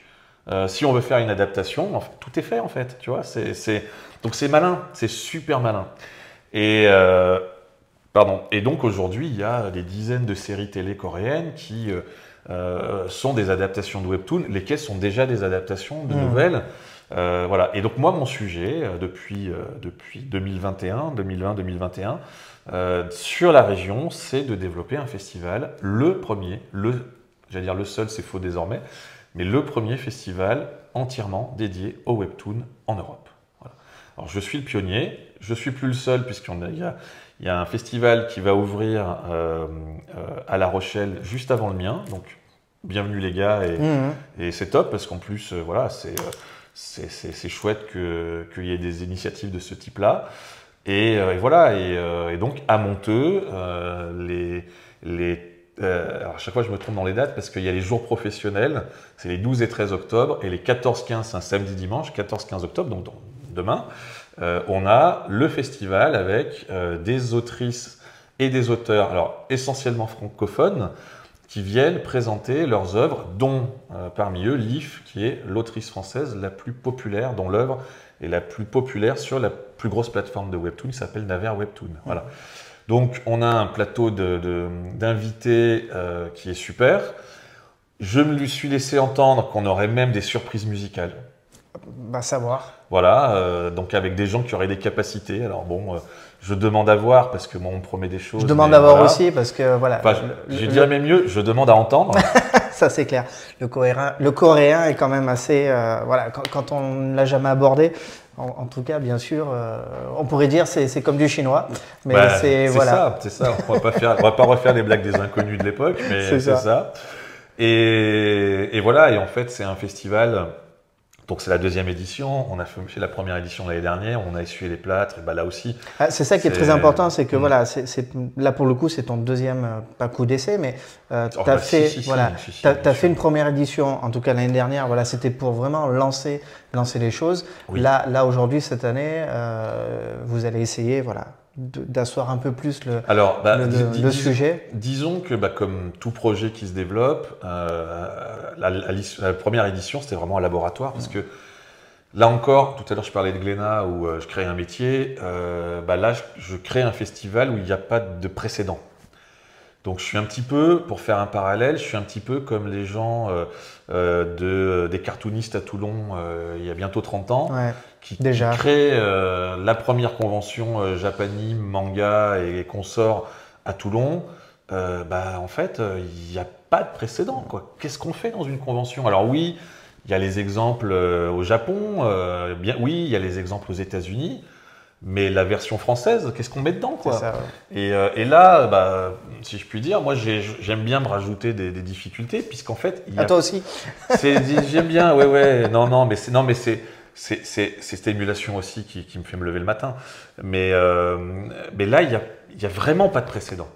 Si on veut faire une adaptation, en fait, tout est fait en fait, tu vois. Donc c'est malin, c'est super malin. Et donc aujourd'hui, il y a des dizaines de séries télé coréennes qui sont des adaptations de webtoon, lesquelles sont déjà des adaptations de nouvelles. Voilà. Et donc moi, mon sujet depuis 2020-2021, sur la région, c'est de développer un festival, j'allais dire le seul, c'est faux désormais, mais le premier festival entièrement dédié au webtoon en Europe. Voilà. Alors je suis le pionnier, je suis plus le seul puisqu'il y a un festival qui va ouvrir à La Rochelle juste avant le mien, donc bienvenue les gars et c'est top parce qu'en plus voilà c'est chouette qu'il y ait des initiatives de ce type-là et voilà et donc à Monteux alors à chaque fois je me trompe dans les dates parce qu'il y a les jours professionnels, c'est les 12 et 13 octobre et les 14-15, c'est un samedi dimanche, 14-15 octobre, donc demain, on a le festival avec des autrices et des auteurs, alors essentiellement francophones, qui viennent présenter leurs œuvres, dont parmi eux Leaf, qui est l'autrice française la plus populaire, dont l'œuvre est la plus populaire sur la plus grosse plateforme de webtoon, qui s'appelle Naver Webtoon. Voilà. Donc on a un plateau d'invités qui est super. Je me lui suis laissé entendre qu'on aurait même des surprises musicales. Savoir. Voilà, donc avec des gens qui auraient des capacités. Alors bon, je demande à voir parce que moi on me promet des choses. Je demande à voir aussi parce que voilà. Enfin, je dirais même mieux, je demande à entendre. Ça c'est clair. Le coréen est quand même assez, voilà, quand on ne l'a jamais abordé. En tout cas, bien sûr, on pourrait dire c'est comme du chinois, mais c'est voilà. C'est ça. On va pas refaire les blagues des inconnus de l'époque, mais c'est ça. Et voilà. Et en fait, c'est un festival. Donc c'est la deuxième édition. On a fait la première édition l'année dernière. On a essuyé les plâtres. Et là aussi. C'est ça qui est très important, c'est que voilà, là pour le coup, c'est ton deuxième pas coup d'essai, mais tu as fait une première édition. En tout cas l'année dernière, voilà, c'était pour vraiment lancer les choses. Oui. Là aujourd'hui cette année, vous allez essayer, voilà, d'asseoir un peu plus le sujet. Disons que comme tout projet qui se développe, la première édition c'était vraiment un laboratoire parce que là encore, tout à l'heure je parlais de Glénat où je crée un métier, là je crée un festival où il n'y a pas de précédent. Donc je suis un petit peu, pour faire un parallèle, je suis un petit peu comme les gens des cartoonistes à Toulon il y a bientôt 30 ans, qui créent la première convention Japanime, manga et consorts à Toulon. En fait, il n'y a pas de précédent, quoi. Qu'est-ce qu'on fait dans une convention? Alors oui, il y a les exemples au Japon, oui, il y a les exemples aux États-Unis. Mais la version française, qu'est-ce qu'on met dedans, quoi? Ça, ouais. Et là, si je puis dire, moi j'aime bien me rajouter des difficultés, puisqu'en fait, toi aussi. J'aime bien, ouais, non, mais c'est cette émulation aussi qui me fait me lever le matin. Mais là, il y a vraiment pas de précédent.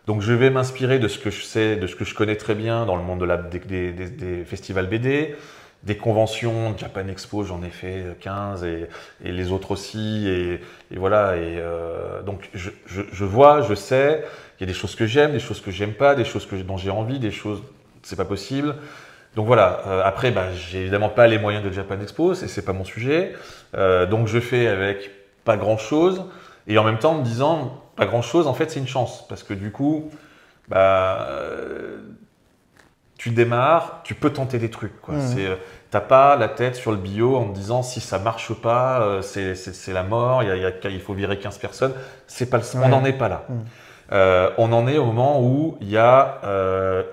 Donc je vais m'inspirer de ce que je sais, de ce que je connais très bien dans le monde des festivals BD. Des conventions, Japan Expo, j'en ai fait 15 et les autres aussi. Et voilà. Donc, je vois, je sais, il y a des choses que j'aime, des choses que j'aime pas, des choses dont j'ai envie, des choses, c'est pas possible. Donc voilà. Après, j'ai évidemment pas les moyens de Japan Expo, c'est pas mon sujet. Donc je fais avec pas grand chose. Et en même temps, en me disant, pas grand chose, en fait, c'est une chance. Parce que du coup, tu démarres, tu peux tenter des trucs, quoi. T'as pas la tête sur le bio en te disant si ça marche pas, c'est la mort, il faut virer 15 personnes. On n'en est pas là. On en est au moment où il y a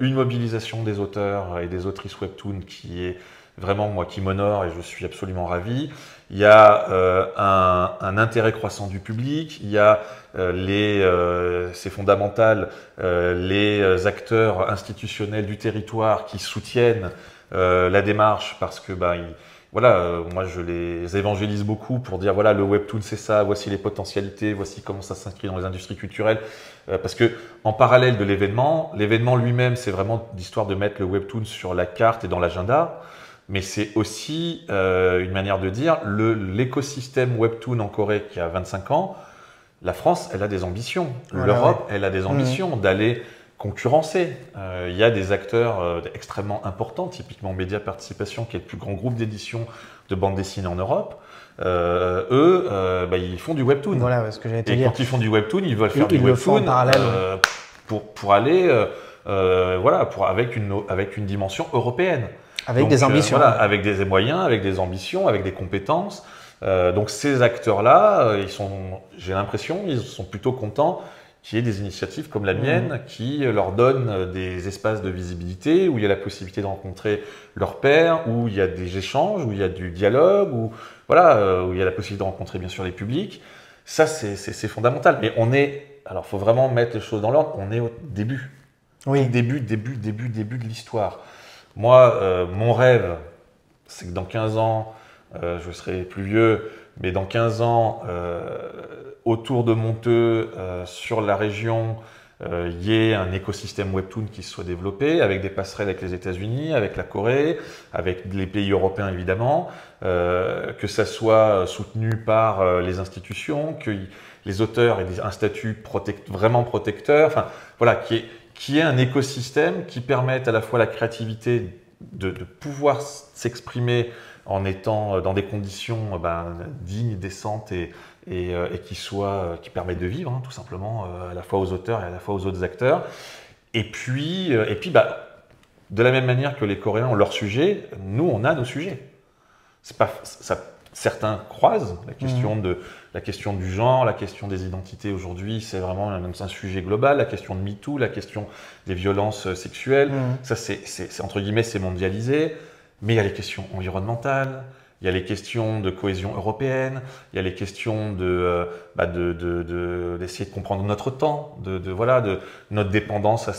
une mobilisation des auteurs et des autrices webtoon qui est vraiment, moi, qui m'honore et je suis absolument ravi. Il y a un intérêt croissant du public, il y a c'est fondamental, les acteurs institutionnels du territoire qui soutiennent la démarche parce que voilà, moi je les évangélise beaucoup pour dire voilà, le webtoon c'est ça, voici les potentialités, voici comment ça s'inscrit dans les industries culturelles. Parce que en parallèle de l'événement lui-même c'est vraiment l'histoire de mettre le webtoon sur la carte et dans l'agenda. Mais c'est aussi une manière de dire l'écosystème webtoon en Corée qui a 25 ans, la France, elle a des ambitions. Voilà, L'Europe, elle a des ambitions d'aller concurrencer. Il y a des acteurs extrêmement importants, typiquement Média Participation, qui est le plus grand groupe d'édition de bande dessinée en Europe. Ils font du webtoon. Voilà ce que j'allais te Et dire. quand ils font du webtoon, ils veulent faire du Ils le font webtoon en parallèle. pour aller avec une dimension européenne. Avec Donc, des ambitions. voilà, avec des moyens, avec des ambitions, avec des compétences. Donc ces acteurs-là, j'ai l'impression, ils sont plutôt contents qu'il y ait des initiatives comme la mienne qui leur donnent des espaces de visibilité où il y a la possibilité de rencontrer leurs pairs, où il y a des échanges, où il y a du dialogue, où il y a la possibilité de rencontrer bien sûr les publics. Ça, c'est fondamental. Mais alors faut vraiment mettre les choses dans l'ordre, on est au début. Oui. Début de l'histoire. Moi, mon rêve, c'est que dans 15 ans, je serai plus vieux, mais dans 15 ans, autour de Monteux, sur la région, il y ait un écosystème webtoon qui se soit développé, avec des passerelles avec les États-Unis, avec la Corée, avec les pays européens évidemment, que ça soit soutenu par les institutions, que les auteurs aient un statut vraiment protecteur, enfin voilà, qui est un écosystème qui permette à la fois la créativité de pouvoir s'exprimer en étant dans des conditions dignes, décentes et qui permettent de vivre, hein, tout simplement, à la fois aux auteurs et à la fois aux autres acteurs. Et puis de la même manière que les Coréens ont leurs sujets, nous, on a nos sujets. C'est pas, certains croisent la question du genre, la question des identités aujourd'hui, c'est vraiment un sujet global, la question de MeToo, la question des violences sexuelles, ça c'est entre guillemets, c'est mondialisé, mais il y a les questions environnementales, il y a les questions de cohésion européenne, il y a les questions d'essayer de comprendre notre temps, de notre dépendance à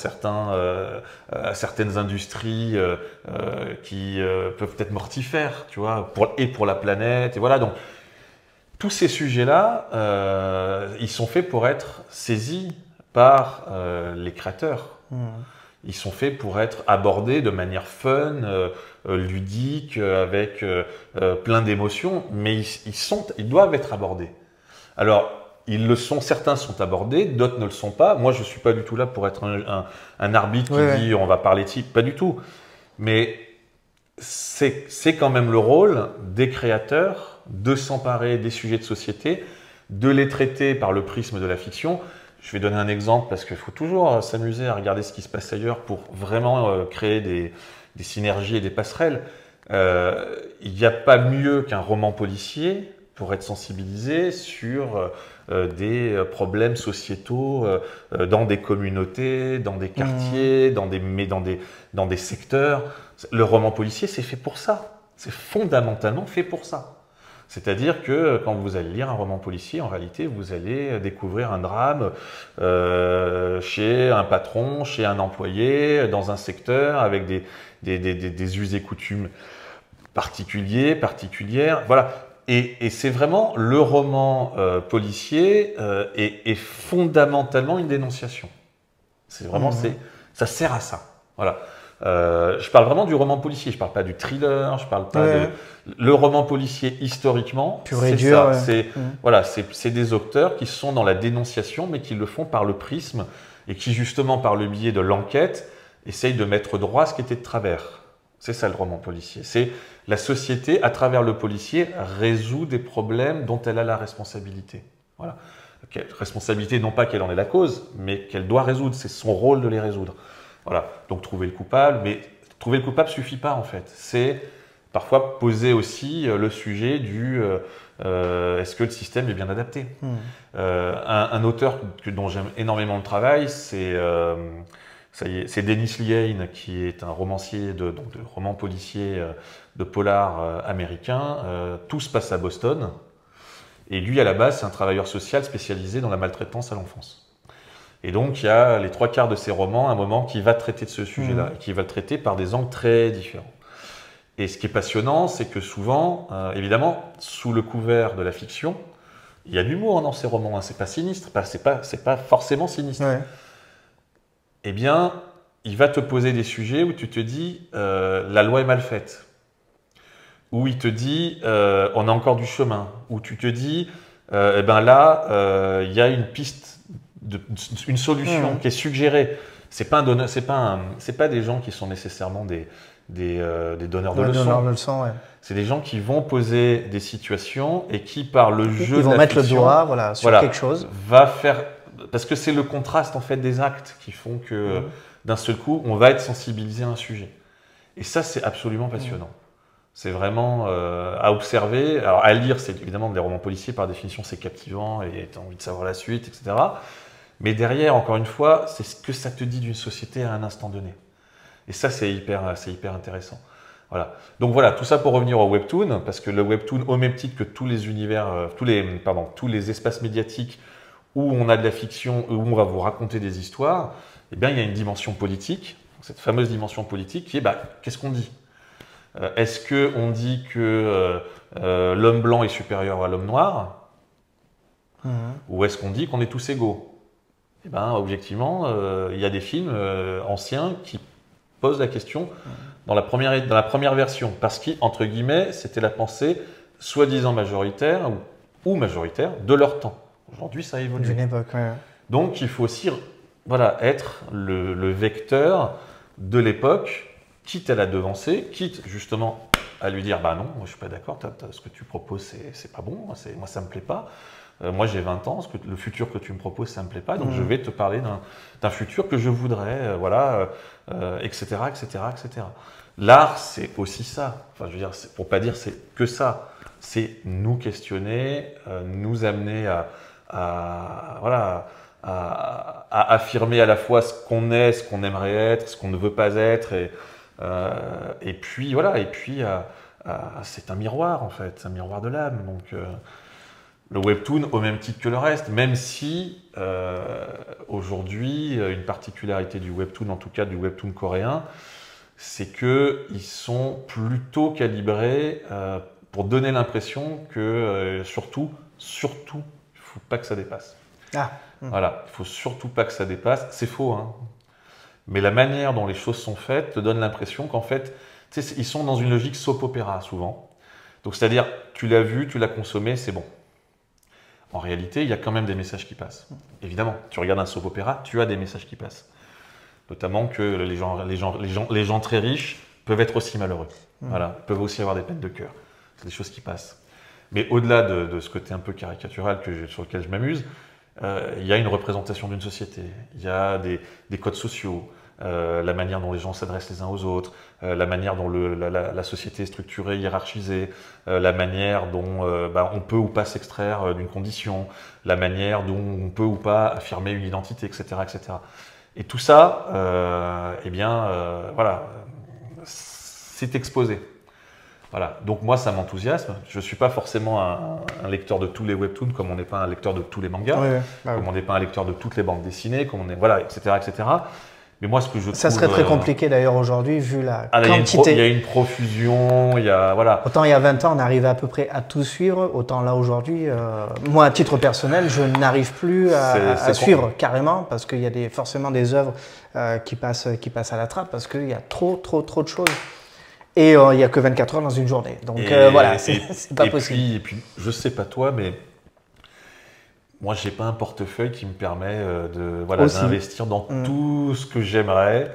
certaines industries qui peuvent être mortifères, tu vois, pour la planète, et voilà. Donc tous ces sujets-là, ils sont faits pour être saisis par les créateurs. Ils sont faits pour être abordés de manière fun, ludique, avec plein d'émotions, mais ils doivent être abordés. Alors, ils le sont, certains sont abordés, d'autres ne le sont pas. Moi, je ne suis pas du tout là pour être un arbitre qui dit on va parler de ci, pas du tout. Mais c'est quand même le rôle des créateurs de s'emparer des sujets de société, de les traiter par le prisme de la fiction. Je vais donner un exemple parce qu'il faut toujours s'amuser à regarder ce qui se passe ailleurs pour vraiment créer des synergies et des passerelles. Il n'y a pas mieux qu'un roman policier pour être sensibilisé sur des problèmes sociétaux dans des communautés, dans des quartiers, dans des secteurs. Le roman policier, c'est fait pour ça. C'est fondamentalement fait pour ça. C'est-à-dire que quand vous allez lire un roman policier, en réalité, vous allez découvrir un drame chez un patron, chez un employé, dans un secteur, avec des us et coutumes particulières. Voilà. Et c'est vraiment le roman policier est fondamentalement une dénonciation. C'est vraiment, ça sert à ça. Voilà. Je parle vraiment du roman policier, je parle pas du thriller, je parle pas de... Le roman policier, historiquement, c'est ça. C'est des auteurs qui sont dans la dénonciation, mais qui le font par le prisme et qui, justement, par le biais de l'enquête, essayent de mettre droit à ce qui était de travers. C'est ça le roman policier. C'est la société, à travers le policier, résout des problèmes dont elle a la responsabilité. Voilà. Responsabilité, non pas qu'elle en est la cause, mais qu'elle doit résoudre. C'est son rôle de les résoudre. Voilà, donc trouver le coupable, mais trouver le coupable ne suffit pas en fait. C'est parfois poser aussi le sujet du est-ce que le système est bien adapté. Un auteur dont j'aime énormément le travail, c'est Dennis Lehane, qui est un romancier de romans policiers, de polar américain. Tout se passe à Boston. Et lui, à la base, c'est un travailleur social spécialisé dans la maltraitance à l'enfance. Et donc, il y a les 3/4 de ses romans, un moment qui va traiter de ce sujet-là, et qui va le traiter par des angles très différents. Et ce qui est passionnant, c'est que souvent, évidemment, sous le couvert de la fiction, il y a de l'humour dans ces romans, hein, c'est pas sinistre, c'est pas forcément sinistre. Ouais. Eh bien, il va te poser des sujets où tu te dis la loi est mal faite, où il te dit on a encore du chemin, où tu te dis eh ben là il y a une piste, une solution qui est suggérée. C'est pas des gens qui sont nécessairement des donneurs de leçons. Ouais. C'est des gens qui vont poser des situations et qui, par le jeu ils vont de la mettre fiction, le doigt sur quelque chose. Va faire, parce que c'est le contraste en fait des actes qui font que d'un seul coup, on va être sensibilisé à un sujet. Et ça, c'est absolument passionnant. C'est vraiment à observer. Alors, à lire, c'est évidemment des romans policiers, par définition, c'est captivant et tu as envie de savoir la suite, etc. Mais derrière, encore une fois, c'est ce que ça te dit d'une société à un instant donné. Et ça, c'est hyper intéressant. Voilà. Donc voilà, tout ça pour revenir au webtoon, parce que le webtoon, au même titre que tous les univers, tous les espaces médiatiques où on a de la fiction, où on va vous raconter des histoires, eh bien, il y a une dimension politique, cette fameuse dimension politique qui est, qu'est-ce qu'on dit? Est-ce qu'on dit que l'homme blanc est supérieur à l'homme noir? Ou est-ce qu'on dit qu'on est tous égaux? Eh bien, objectivement, il y a des films anciens qui posent la question dans la première version, parce qu'entre guillemets, c'était la pensée soi-disant majoritaire ou majoritaire de leur temps. Aujourd'hui, ça évolue. D'une époque, ouais. Donc, il faut aussi être le vecteur de l'époque, quitte à la devancer, quitte justement à lui dire « bah non, moi je suis pas d'accord, ce que tu proposes, c'est pas bon, moi ça me plaît pas, moi j'ai 20 ans, le futur que tu me proposes, ça me plaît pas, donc je vais te parler d'un futur que je voudrais, etc., etc., etc. » L'art, c'est aussi ça, enfin je veux dire, pour pas dire c'est que ça, c'est nous questionner, nous amener à affirmer à la fois ce qu'on est, ce qu'on aimerait être, ce qu'on ne veut pas être, et puis c'est un miroir en fait, c'est un miroir de l'âme. Donc le webtoon au même titre que le reste, même si aujourd'hui une particularité du webtoon, en tout cas du webtoon coréen, c'est qu'ils sont plutôt calibrés pour donner l'impression que surtout, il ne faut pas que ça dépasse. Voilà, il ne faut surtout pas que ça dépasse. C'est faux, hein. Mais la manière dont les choses sont faites te donne l'impression qu'en fait, ils sont dans une logique soap opéra souvent. Donc c'est-à-dire, tu l'as vu, tu l'as consommé, c'est bon. En réalité, il y a quand même des messages qui passent. Évidemment, tu regardes un soap opéra, tu as des messages qui passent. Notamment que les gens très riches peuvent être aussi malheureux. Voilà, ils peuvent aussi avoir des peines de cœur. C'est des choses qui passent. Mais au-delà de ce côté un peu caricatural sur lequel je m'amuse, il y a une représentation d'une société, il y a des codes sociaux, la manière dont les gens s'adressent les uns aux autres, la manière dont la société est structurée, hiérarchisée, la manière dont on peut ou pas s'extraire d'une condition, la manière dont on peut ou pas affirmer une identité, etc. etc. Et tout ça, c'est exposé. Voilà. Donc moi, ça m'enthousiasme. Je ne suis pas forcément un lecteur de tous les webtoons, comme on n'est pas un lecteur de tous les mangas, comme on n'est pas un lecteur de toutes les bandes dessinées, comme on est, voilà, etc., etc. Mais moi, ce que je trouve… Ça serait très compliqué d'ailleurs aujourd'hui, vu la quantité. Il y a une profusion, il y a… Voilà. Autant il y a 20 ans, on arrivait à peu près à tout suivre, autant là aujourd'hui, moi à titre personnel, je n'arrive plus à suivre carrément, parce qu'il y a forcément des œuvres qui passent à la trappe, parce qu'il y a trop de choses. Et il n'y a que 24 heures dans une journée. Donc voilà, c'est pas possible. Et puis, je ne sais pas toi, mais moi, je n'ai pas un portefeuille qui me permet d'investir dans tout ce que j'aimerais,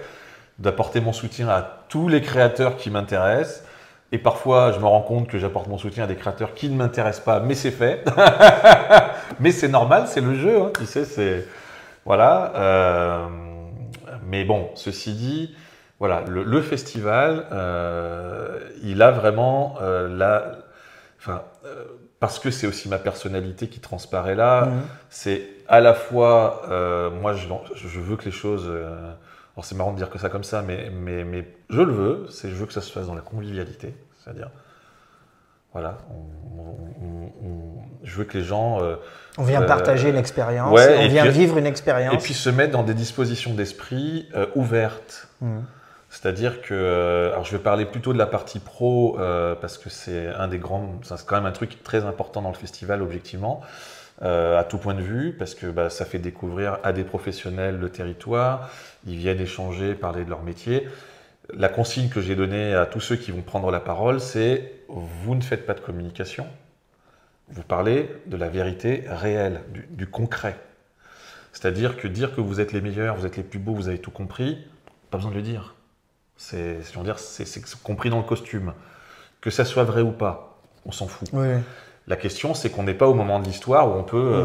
d'apporter mon soutien à tous les créateurs qui m'intéressent. Et parfois, je me rends compte que j'apporte mon soutien à des créateurs qui ne m'intéressent pas, mais c'est fait. Mais c'est normal, c'est le jeu. Hein, tu sais, c'est… Voilà. Mais bon, ceci dit… Voilà, le festival, il a vraiment parce que c'est aussi ma personnalité qui transparaît là, c'est à la fois, moi je veux que les choses, alors c'est marrant de dire que ça comme ça, mais je le veux, je veux que ça se fasse dans la convivialité, c'est-à-dire, voilà, je veux que les gens… on vient partager une expérience, on vient vivre une expérience. Et puis se mettre dans des dispositions d'esprit ouvertes. C'est-à-dire que, alors je vais parler plutôt de la partie pro parce que c'est c'est quand même un truc très important dans le festival objectivement, à tout point de vue, parce que ça fait découvrir à des professionnels le territoire, ils viennent échanger, parler de leur métier. La consigne que j'ai donnée à tous ceux qui vont prendre la parole, c'est vous ne faites pas de communication, vous parlez de la vérité réelle, du concret. C'est-à-dire que dire que vous êtes les meilleurs, vous êtes les plus beaux, vous avez tout compris, pas besoin de le dire. C'est compris dans le costume. Que ça soit vrai ou pas, on s'en fout. Oui. La question, c'est qu'on n'est pas au moment de l'histoire où on peut...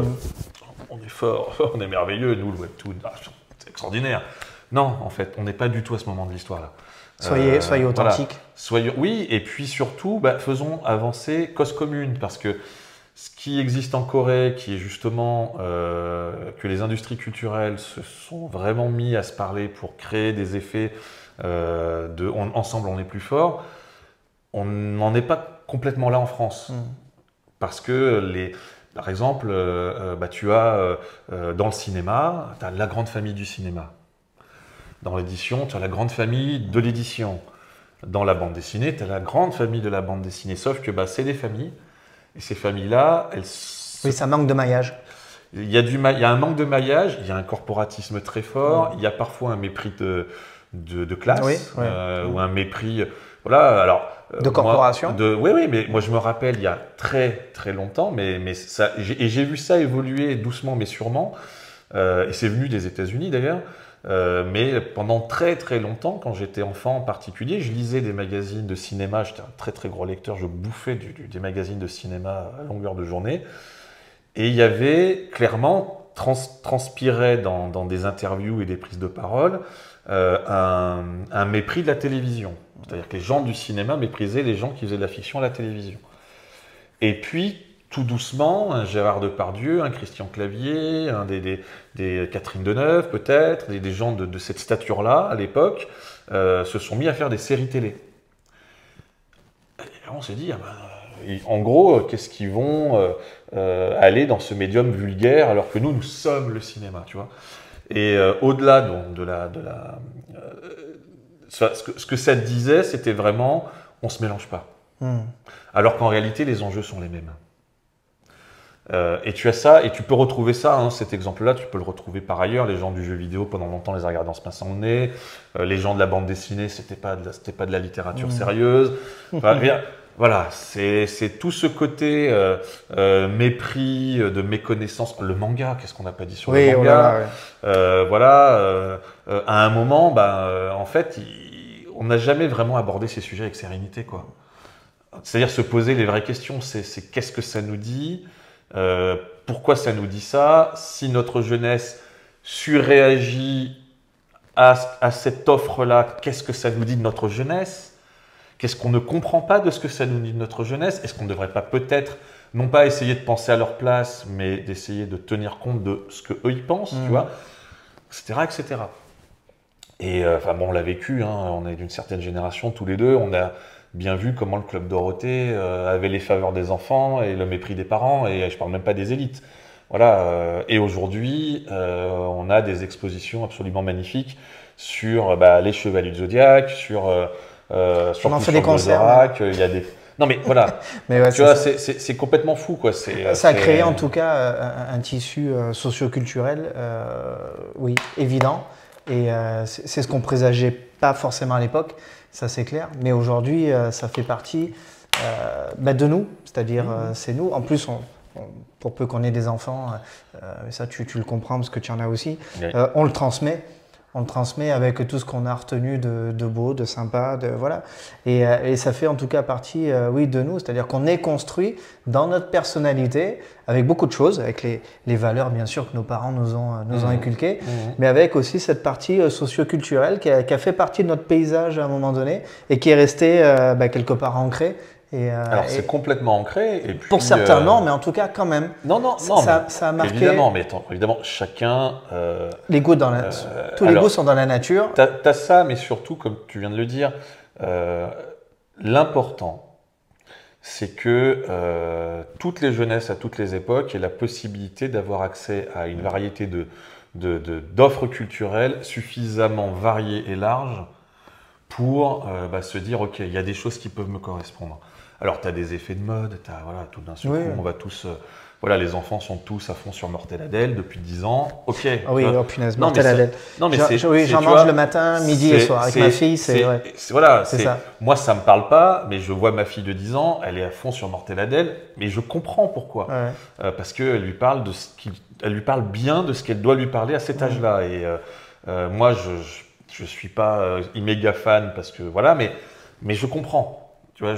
on est fort, on est merveilleux, nous, le webtoon, c'est extraordinaire. Non, en fait, on n'est pas du tout à ce moment de l'histoire-là. Soyez authentique. Voilà. Oui, et puis surtout, faisons avancer cause commune, parce que ce qui existe en Corée, qui est justement que les industries culturelles se sont vraiment mis à se parler pour créer des effets ensemble on est plus fort, on n'en est pas complètement là en France. Parce que, par exemple, tu as dans le cinéma, tu as la grande famille du cinéma. Dans l'édition, tu as la grande famille de l'édition. Dans la bande dessinée, tu as la grande famille de la bande dessinée. Sauf que c'est des familles. Et ces familles-là, Oui, ça manque de maillage. Il y a un manque de maillage, il y a un corporatisme très fort, il y a parfois un mépris de classe, ou un mépris... Voilà, alors... de corporation. Oui, mais moi je me rappelle il y a très très longtemps, mais j'ai vu ça évoluer doucement mais sûrement, et c'est venu des États-Unis d'ailleurs. Mais pendant très très longtemps, quand j'étais enfant en particulier, je lisais des magazines de cinéma, j'étais un très très gros lecteur, je bouffais des magazines de cinéma à longueur de journée, et il y avait clairement, transpirait dans des interviews et des prises de parole, un mépris de la télévision. C'est-à-dire que les gens du cinéma méprisaient les gens qui faisaient de la fiction à la télévision. Et puis, tout doucement, un Gérard Depardieu, un Christian Clavier, des Catherine Deneuve peut-être, des gens de cette stature-là à l'époque, se sont mis à faire des séries télé. Et là, on s'est dit, en gros, qu'est-ce qu'ils vont aller dans ce médium vulgaire alors que nous sommes le cinéma, tu vois. Et au-delà ce que ça disait, c'était vraiment, on se mélange pas. Alors qu'en réalité, les enjeux sont les mêmes. Et tu as ça, et tu peux retrouver ça, cet exemple-là, tu peux le retrouver par ailleurs. Les gens du jeu vidéo, pendant longtemps, les a regardés en se pinçant le nez. Les gens de la bande dessinée, c'était pas de la littérature sérieuse. Enfin, voilà, c'est tout ce côté mépris, de méconnaissance. Le manga, qu'est-ce qu'on n'a pas dit sur le manga? À un moment, en fait, on n'a jamais vraiment abordé ces sujets avec sérénité, quoi. C'est-à-dire se poser les vraies questions. C'est qu'est-ce que ça nous dit? Pourquoi ça nous dit ça? Si notre jeunesse surréagit à cette offre-là, qu'est-ce que ça nous dit de notre jeunesse? Qu'est-ce qu'on ne comprend pas de ce que ça nous dit de notre jeunesse? Est-ce qu'on ne devrait pas peut-être, non pas essayer de penser à leur place, mais d'essayer de tenir compte de ce qu'eux ils pensent, tu vois, etc., etc. Et on l'a vécu, on est d'une certaine génération tous les deux, on a bien vu comment le Club Dorothée avait les faveurs des enfants et le mépris des parents, et je parle même pas des élites. Voilà. Et aujourd'hui, on a des expositions absolument magnifiques sur les Chevaliers du Zodiac, sur on en fait des concerts. Il y a des... Non mais voilà, mais ouais, tu vois, c'est complètement fou, quoi. Ça a créé en tout cas un tissu socio-culturel, oui, évident. Et c'est ce qu'on présageait pas forcément à l'époque, ça c'est clair. Mais aujourd'hui, ça fait partie de nous, c'est-à-dire c'est nous. En plus, pour peu qu'on ait des enfants, ça tu le comprends parce que tu en as aussi, on le transmet. On le transmet avec tout ce qu'on a retenu de beau, de sympa, voilà. Et ça fait en tout cas partie, oui, de nous. C'est-à-dire qu'on est construit dans notre personnalité avec beaucoup de choses, avec les valeurs bien sûr que nos parents nous ont inculquées, mais avec aussi cette partie socio-culturelle qui a fait partie de notre paysage à un moment donné et qui est restée quelque part ancrée. Alors c'est complètement ancré. Et puis, pour certains non, mais en tout cas quand même. Non, ça a marqué. Évidemment, chacun. Les goûts tous les goûts sont dans la nature. T'as ça, mais surtout, comme tu viens de le dire, l'important, c'est que toutes les jeunesses à toutes les époques aient la possibilité d'avoir accès à une variété d'offres culturelles suffisamment variées et larges pour se dire, ok, il y a des choses qui peuvent me correspondre. Alors, tu as des effets de mode, voilà, tout d'un seul coup, on va tous... voilà, les enfants sont tous à fond sur Mortel Adèle depuis 10 ans. Ok. Ah oui, oh punaise, Mortel Adèle. Non, mais j'en mange le matin, midi et soir avec ma fille. Voilà, c'est ça. Moi, ça me parle pas, mais je vois ma fille de 10 ans, elle est à fond sur Mortel Adèle, mais je comprends pourquoi. Ouais. Parce qu'elle lui parle elle lui parle bien de ce qu'elle doit lui parler à cet âge-là. Et moi, je suis pas méga fan parce que voilà, mais je comprends. Tu vois,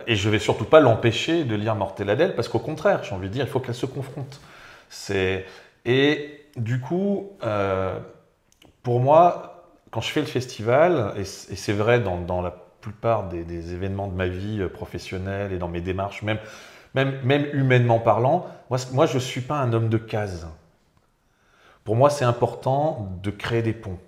et je vais surtout pas l'empêcher de lire Mortel Adèle parce qu'au contraire, j'ai envie de dire, il faut qu'elle se confronte. Et du coup, pour moi, quand je fais le festival, et c'est vrai dans la plupart des événements de ma vie professionnelle et dans mes démarches, même humainement parlant, moi je suis pas un homme de case. Pour moi, c'est important de créer des ponts.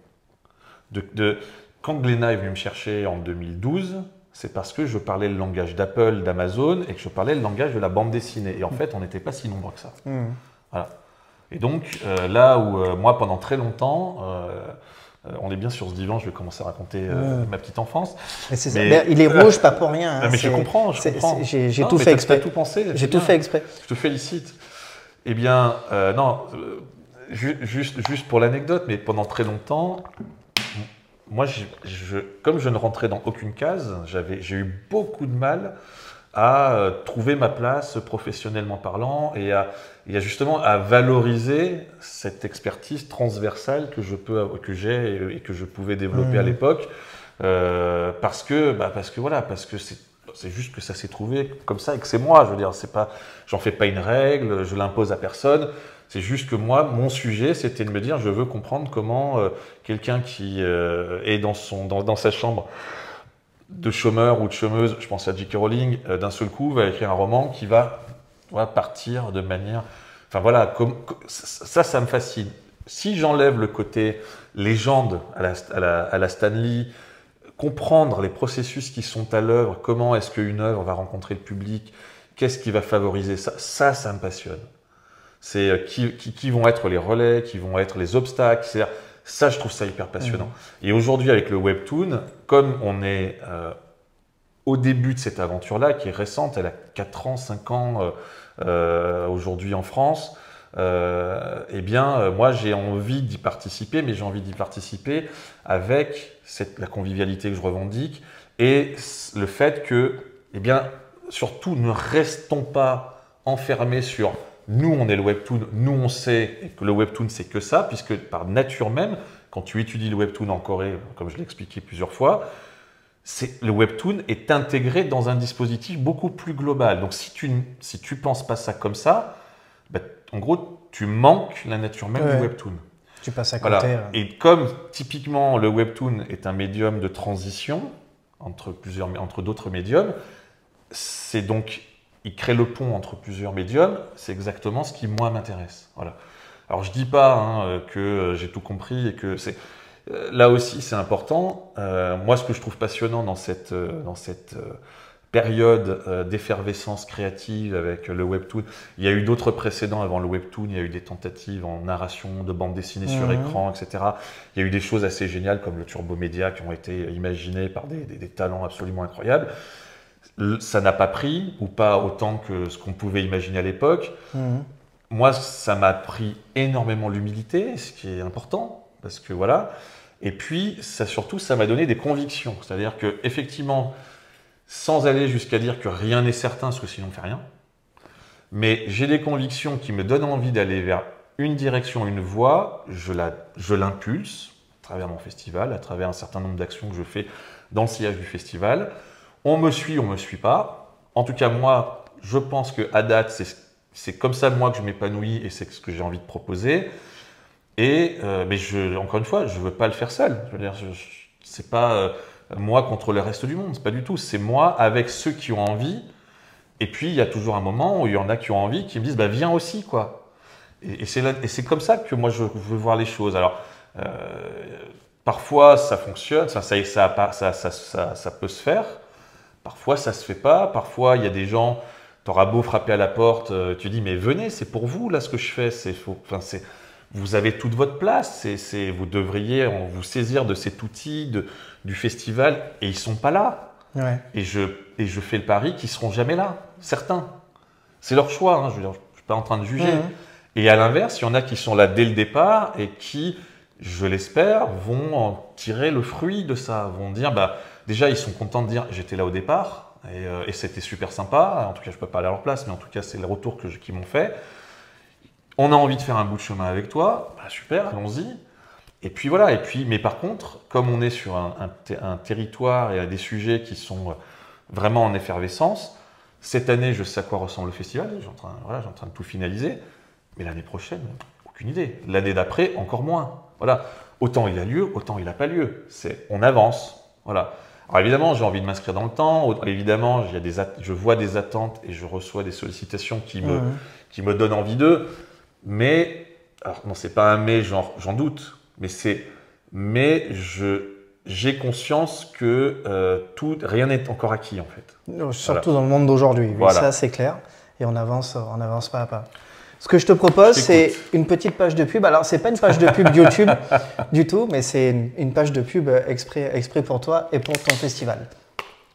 Quand Glénat est venu me chercher en 2012, c'est parce que je parlais le langage d'Apple, d'Amazon et que je parlais le langage de la bande dessinée. Et en fait, on n'était pas si nombreux que ça. Voilà. Et donc, là où moi, pendant très longtemps, on est bien sur ce divan, je vais commencer à raconter ma petite enfance. Mais il est rouge, pas pour rien. Hein, mais je comprends. J'ai tout fait exprès. Tout pensé. J'ai tout fait exprès. Je te félicite. Eh bien, non, juste pour l'anecdote, mais pendant très longtemps, moi, comme je ne rentrais dans aucune case, j'ai eu beaucoup de mal à trouver ma place professionnellement parlant et justement à valoriser cette expertise transversale que j'ai et que je pouvais développer à l'époque parce que c'est juste que ça s'est trouvé comme ça et que c'est moi. Je veux dire, j'en fais pas une règle, je l'impose à personne. C'est juste que moi, mon sujet, c'était de me dire, je veux comprendre comment quelqu'un qui est dans sa chambre de chômeur ou de chômeuse, je pense à J.K. Rowling, d'un seul coup, va écrire un roman qui va partir de manière... Enfin voilà, ça me fascine. Si j'enlève le côté légende à la Stan Lee, comprendre les processus qui sont à l'œuvre, comment est-ce qu'une œuvre va rencontrer le public, qu'est-ce qui va favoriser ça, ça me passionne. C'est qui vont être les relais, qui vont être les obstacles. Ça, je trouve ça hyper passionnant. Et aujourd'hui, avec le webtoon, comme on est au début de cette aventure-là, qui est récente, elle a 4 ans, 5 ans aujourd'hui en France, moi, j'ai envie d'y participer, mais j'ai envie d'y participer avec la convivialité que je revendique et le fait que, surtout, ne restons pas enfermés sur nous, on est le webtoon, nous, on sait que le webtoon, c'est que ça, puisque par nature même, quand tu étudies le webtoon en Corée, comme je l'ai expliqué plusieurs fois, le webtoon est intégré dans un dispositif beaucoup plus global. Donc, si tu penses pas ça comme ça, en gros, tu manques la nature même du webtoon. Tu passes à côté. Voilà. Et comme typiquement le webtoon est un médium de transition entre d'autres médiums, c'est donc il crée le pont entre plusieurs médiums. C'est exactement ce qui moi m'intéresse. Voilà. Alors je dis pas que j'ai tout compris et que c'est là aussi c'est important. Moi, ce que je trouve passionnant dans cette période d'effervescence créative avec le webtoon. Il y a eu d'autres précédents avant le webtoon, il y a eu des tentatives en narration, de bande dessinée sur écran, etc. Il y a eu des choses assez géniales comme le Turbo Média qui ont été imaginées par des talents absolument incroyables. Ça n'a pas pris, ou pas autant que ce qu'on pouvait imaginer à l'époque. Moi, ça m'a appris énormément l'humilité, ce qui est important, parce que voilà. Et puis, surtout, ça m'a donné des convictions. C'est-à-dire que effectivement, sans aller jusqu'à dire que rien n'est certain, parce que sinon on ne fait rien. Mais j'ai des convictions qui me donnent envie d'aller vers une direction, une voie. Je l'impulse à travers mon festival, à travers un certain nombre d'actions que je fais dans le sillage du festival. On me suit, on ne me suit pas. En tout cas, moi, je pense qu'à date, c'est comme ça, moi, que je m'épanouis et c'est ce que j'ai envie de proposer. Mais encore une fois, je ne veux pas le faire seul. Je veux dire, c'est pas... moi contre le reste du monde, c'est pas du tout. C'est moi avec ceux qui ont envie. Et puis, il y a toujours un moment où il y en a qui ont envie, qui me disent viens aussi, quoi. Et c'est comme ça que moi, je veux voir les choses. Alors, parfois, ça fonctionne, ça peut se faire. Parfois, ça se fait pas. Parfois, il y a des gens, tu auras beau frapper à la porte, tu dis mais venez, c'est pour vous, là, ce que je fais. vous avez toute votre place. Vous devriez vous saisir de cet outil du festival et ils ne sont pas là. Ouais. Et je fais le pari qu'ils ne seront jamais là, certains. C'est leur choix, hein, je ne suis pas en train de juger. Et à l'inverse, il y en a qui sont là dès le départ et qui, je l'espère, vont en tirer le fruit de ça, vont dire, bah, déjà ils sont contents de dire j'étais là au départ et c'était super sympa, en tout cas je ne peux pas aller à leur place, mais en tout cas c'est le retour qu'ils m'ont fait. On a envie de faire un bout de chemin avec toi, bah, super, allons-y. Et puis voilà, mais par contre, comme on est sur un territoire et des sujets qui sont vraiment en effervescence, cette année je sais à quoi ressemble le festival, j'ai en train de tout finaliser, mais l'année prochaine, aucune idée. L'année d'après, encore moins. Voilà. Autant il a lieu, autant il n'a pas lieu. On avance. Voilà. Alors évidemment, j'ai envie de m'inscrire dans le temps. Évidemment, je vois des attentes et je reçois des sollicitations qui me donnent envie d'eux. Mais, alors non, c'est pas un mais, genre, j'en doute. J'ai conscience que rien n'est encore acquis en fait. Surtout dans le monde d'aujourd'hui. Voilà. Ça, c'est clair. Et on avance pas à pas. Ce que je te propose, c'est une petite page de pub. Alors, c'est pas une page de pub YouTube du tout, mais c'est une page de pub exprès pour toi et pour ton festival.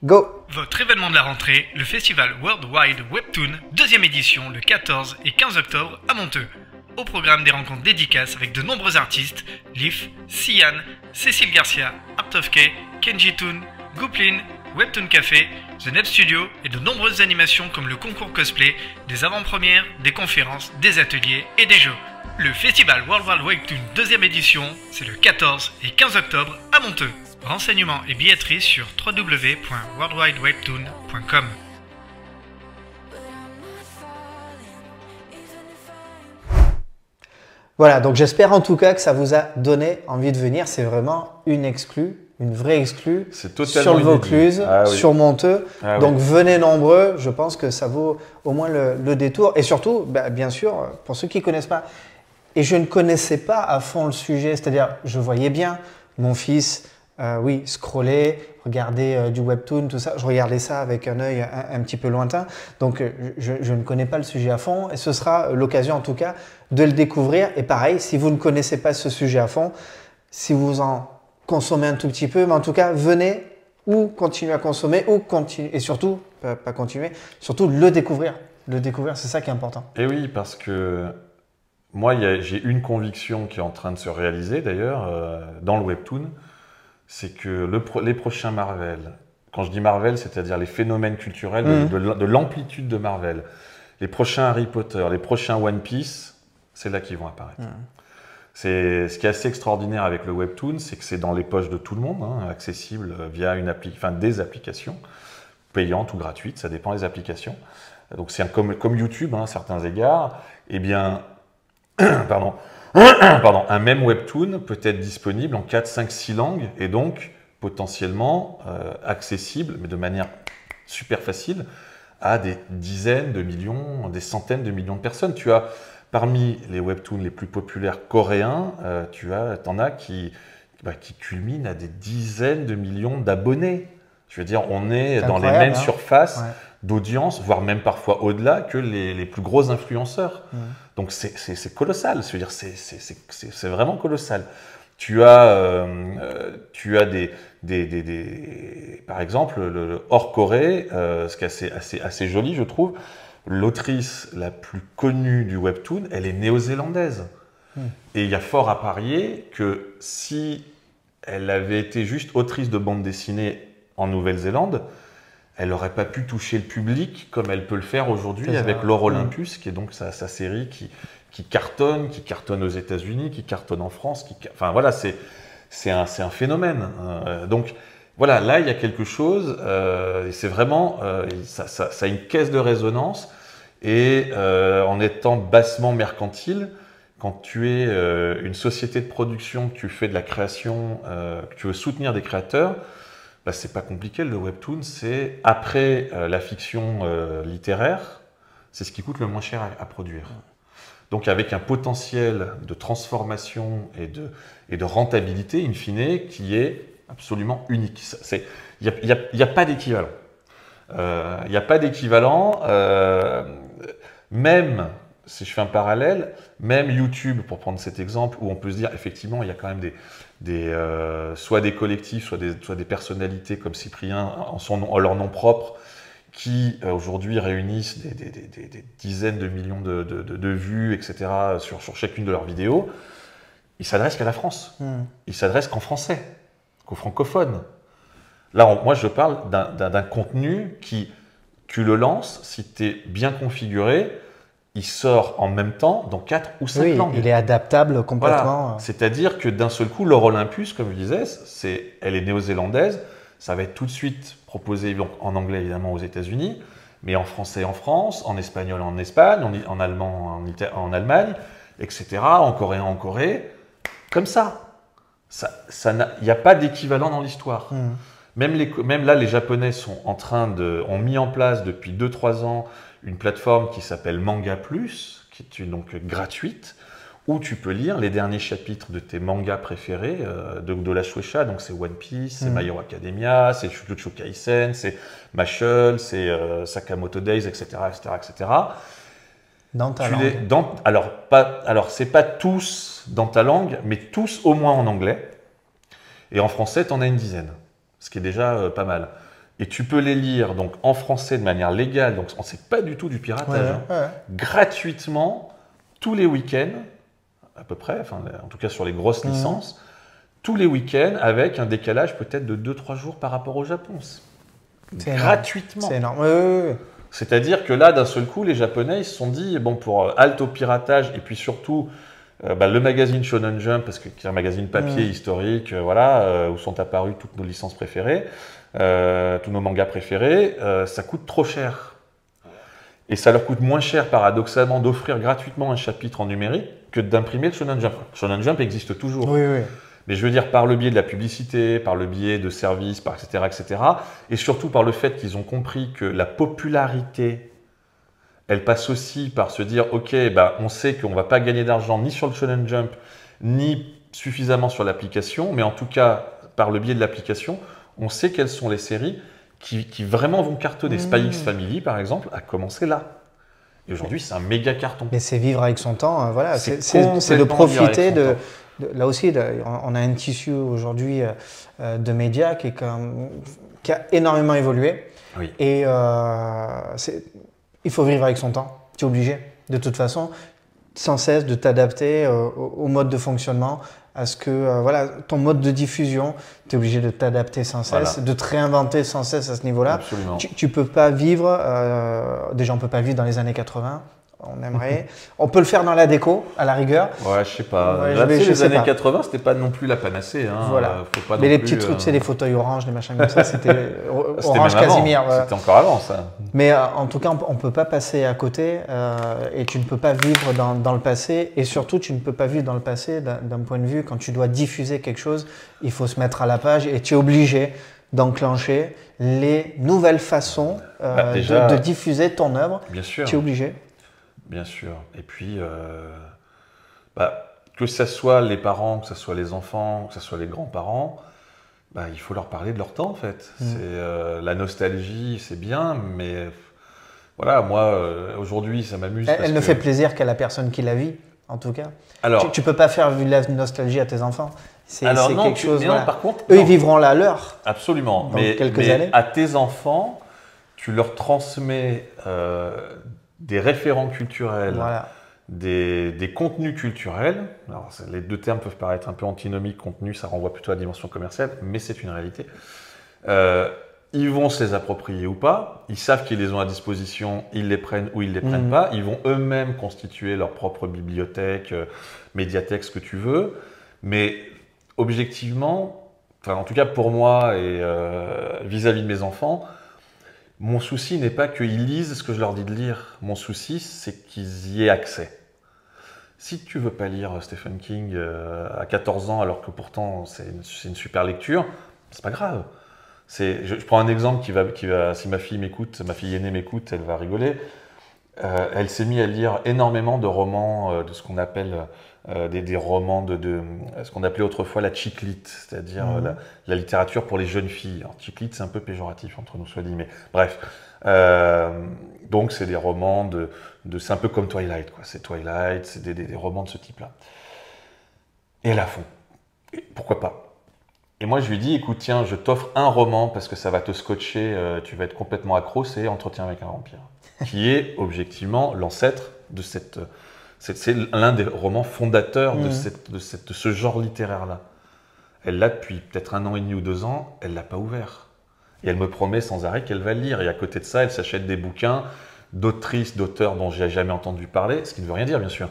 Go! Votre événement de la rentrée, le festival Worldwide Webtoon, 2e édition le 14 et 15 octobre à Monteux. Au programme des rencontres dédicaces avec de nombreux artistes, Leaf, Sian, Cécile Garcia, Art of K, Kenji Toon, Gooplin, Webtoon Café, The Neb Studio et de nombreuses animations comme le concours cosplay, des avant-premières, des conférences, des ateliers et des jeux. Le festival Worldwide Webtoon 2e édition, c'est le 14 et 15 octobre à Monteux. Renseignements et billetterie sur www.worldwidewebtoon.com. Voilà, donc j'espère en tout cas que ça vous a donné envie de venir. C'est vraiment une vraie exclue sur le Vaucluse, sur Monteux. Donc venez nombreux, je pense que ça vaut au moins le détour. Et surtout, bien sûr, pour ceux qui ne connaissent pas, et je ne connaissais pas à fond le sujet, c'est-à-dire je voyais bien mon fils scroller, regarder du webtoon, tout ça. Je regardais ça avec un œil un petit peu lointain. Donc, je ne connais pas le sujet à fond. Et ce sera l'occasion, en tout cas, de le découvrir. Et pareil, si vous ne connaissez pas ce sujet à fond, si vous en consommez un tout petit peu, mais en tout cas, venez ou continuez à consommer ou continuer, et surtout, pas continuer, surtout le découvrir. Le découvrir, c'est ça qui est important. Et oui, parce que moi, j'ai une conviction qui est en train de se réaliser, d'ailleurs, dans le webtoon. C'est que les prochains Marvel, quand je dis Marvel, c'est-à-dire les phénomènes culturels de l'amplitude de Marvel, les prochains Harry Potter, les prochains One Piece, c'est là qu'ils vont apparaître. Ce qui est assez extraordinaire avec le webtoon, c'est que c'est dans les poches de tout le monde, accessible via des applications, payantes ou gratuites, ça dépend des applications. Donc c'est comme YouTube à certains égards. Eh bien, un même webtoon peut être disponible en 4, 5, 6 langues et donc potentiellement accessible, mais de manière super facile, à des dizaines de millions, des centaines de millions de personnes. Tu as, parmi les webtoons les plus populaires coréens, t'en as qui culminent à des dizaines de millions d'abonnés. Je veux dire, on est dans les mêmes surfaces d'audience, voire même parfois au-delà que les plus gros influenceurs. Donc c'est colossal, je veux dire, c'est vraiment colossal. Tu as par exemple, hors Corée, ce qui est assez joli, je trouve, l'autrice la plus connue du webtoon, elle est néo-zélandaise. Et il y a fort à parier que si elle avait été juste autrice de bande dessinée en Nouvelle-Zélande, elle n'aurait pas pu toucher le public comme elle peut le faire aujourd'hui avec Lore Olympus, qui est donc sa série qui cartonne aux États-Unis, qui cartonne en France. Enfin voilà, c'est un phénomène. Donc voilà, là il y a quelque chose, c'est vraiment, ça a une caisse de résonance, et en étant bassement mercantile, quand tu es une société de production, que tu fais de la création, que tu veux soutenir des créateurs, c'est pas compliqué, le webtoon, c'est après la fiction littéraire, c'est ce qui coûte le moins cher à produire. Donc avec un potentiel de transformation et de rentabilité, in fine, qui est absolument unique. Il n'y a pas d'équivalent. Il n'y a pas d'équivalent, même si je fais un parallèle, même YouTube, pour prendre cet exemple, où on peut se dire, effectivement, il y a quand même soit des collectifs, soit des personnalités comme Cyprien, en leur nom propre, qui aujourd'hui réunissent des dizaines de millions de vues, etc., sur chacune de leurs vidéos. Ils s'adressent qu'à la France. Ils s'adressent qu'en français, qu'aux francophones. Là, moi, je parle d'un contenu qui, tu le lances, si tu es bien configuré, il sort en même temps dans 4 ou 5 langues. Il est adaptable complètement. Voilà. C'est-à-dire que d'un seul coup, Laure Olympus, comme je disais, elle est néo-zélandaise, ça va être tout de suite proposé donc, en anglais évidemment aux États-Unis, mais en français en France, en espagnol en Espagne, en allemand en Allemagne, etc., en coréen en Corée, comme ça. Il n'y a pas d'équivalent dans l'histoire. Même là, les Japonais ont mis en place depuis 2-3 ans une plateforme qui s'appelle Manga Plus, qui est donc gratuite, où tu peux lire les derniers chapitres de tes mangas préférés de la Shueisha. Donc c'est One Piece, c'est My Hero Academia, c'est Jujutsu Kaisen, c'est Mashle, c'est Sakamoto Days, etc., etc., etc. Dans ta langue. Alors c'est pas tous dans ta langue, mais tous au moins en anglais. Et en français, tu en as une dizaine, ce qui est déjà pas mal. Et tu peux les lire donc en français de manière légale, donc on ne sait pas du tout du piratage, gratuitement, tous les week-ends, à peu près, enfin, en tout cas sur les grosses licences, tous les week-ends avec un décalage peut-être de 2-3 jours par rapport au Japon. Gratuitement. C'est énorme. Oui. C'est-à-dire que là, d'un seul coup, les Japonais, ils se sont dit, bon, pour halte au piratage, et puis surtout, le magazine Shonen Jump, parce que c'est un magazine papier historique, où sont apparues toutes nos licences préférées, tous nos mangas préférés, ça coûte trop cher. Et ça leur coûte moins cher, paradoxalement, d'offrir gratuitement un chapitre en numérique que d'imprimer le Shonen Jump. Shonen Jump existe toujours. Oui. Mais je veux dire, par le biais de la publicité, par le biais de services, etc., etc., et surtout par le fait qu'ils ont compris que la popularité, elle passe aussi par se dire, ok, on sait qu'on ne va pas gagner d'argent ni sur le Shonen Jump, ni suffisamment sur l'application, mais en tout cas, par le biais de l'application, on sait quelles sont les séries qui vraiment vont cartonner. Spy X Family, par exemple, a commencé là. Et aujourd'hui, c'est un méga carton. Mais c'est vivre avec son temps, voilà. C'est de profiter de... Là aussi, on a un tissu aujourd'hui de médias qui a énormément évolué. Oui. Et il faut vivre avec son temps. Tu es obligé, de toute façon, sans cesse de t'adapter au mode de fonctionnement, à ce que ton mode de diffusion, tu es obligé de t'adapter sans cesse, de te réinventer sans cesse à ce niveau-là. Absolument. Tu peux pas vivre, déjà on peut pas vivre dans les années 80. On aimerait. On peut le faire dans la déco, à la rigueur. Ouais, je sais pas. Les années 80, c'était pas non plus la panacée. Hein. Voilà. Faut pas mais les petits trucs, c'est les fauteuils orange, les machins comme ça, c'était Orange Casimir. C'était encore avant, ça. Mais en tout cas, on ne peut pas passer à côté et tu ne peux pas vivre dans le passé. Et surtout, tu ne peux pas vivre dans le passé d'un point de vue, quand tu dois diffuser quelque chose, il faut se mettre à la page et tu es obligé d'enclencher les nouvelles façons de diffuser ton œuvre. Bien sûr. Tu es obligé. Bien sûr. Et puis, que ce soit les parents, que ce soit les enfants, que ce soit les grands-parents, il faut leur parler de leur temps, en fait. La nostalgie, c'est bien, mais voilà, moi, aujourd'hui, ça m'amuse. Elle ne fait plaisir qu'à la personne qui la vit, en tout cas. Alors, tu ne peux pas faire vivre la nostalgie à tes enfants. C'est quelque chose. Non, par contre, eux, ils vivront là leur. Absolument. Dans quelques années. À tes enfants, tu leur transmets des référents culturels, des contenus culturels. Alors, les deux termes peuvent paraître un peu antinomiques. Contenu, ça renvoie plutôt à la dimension commerciale, mais c'est une réalité. Ils vont se les approprier ou pas. Ils savent qu'ils les ont à disposition, ils les prennent ou ils les prennent pas. Ils vont eux-mêmes constituer leur propre bibliothèque, médiathèque, ce que tu veux. Mais objectivement, enfin en tout cas pour moi et vis-à-vis de mes enfants, mon souci n'est pas qu'ils lisent ce que je leur dis de lire. Mon souci, c'est qu'ils y aient accès. Si tu veux pas lire Stephen King à 14 ans, alors que pourtant c'est une super lecture, c'est pas grave. Je prends un exemple qui va, si ma fille m'écoute, ma fille aînée m'écoute, elle va rigoler. Elle s'est mise à lire énormément de romans, de ce qu'on appelle des romans de ce qu'on appelait autrefois la chick lit, c'est-à-dire la littérature pour les jeunes filles. Alors chick lit, c'est un peu péjoratif entre nous soit dit, mais bref, Donc c'est des romans c'est un peu comme Twilight, quoi. C'est Twilight, c'est des romans de ce type-là. Et elle a fond. Et pourquoi pas? Et moi je lui dis, écoute, tiens, je t'offre un roman parce que ça va te scotcher, tu vas être complètement accro, c'est Entretien avec un vampire, qui est objectivement l'ancêtre de cette... C'est l'un des romans fondateurs de ce genre littéraire-là. Elle l'a depuis peut-être 1 an et demi ou 2 ans, elle ne l'a pas ouvert. Et elle me promet sans arrêt qu'elle va le lire. Et à côté de ça, elle s'achète des bouquins d'autrices, d'auteurs dont j'ai jamais entendu parler, ce qui ne veut rien dire bien sûr,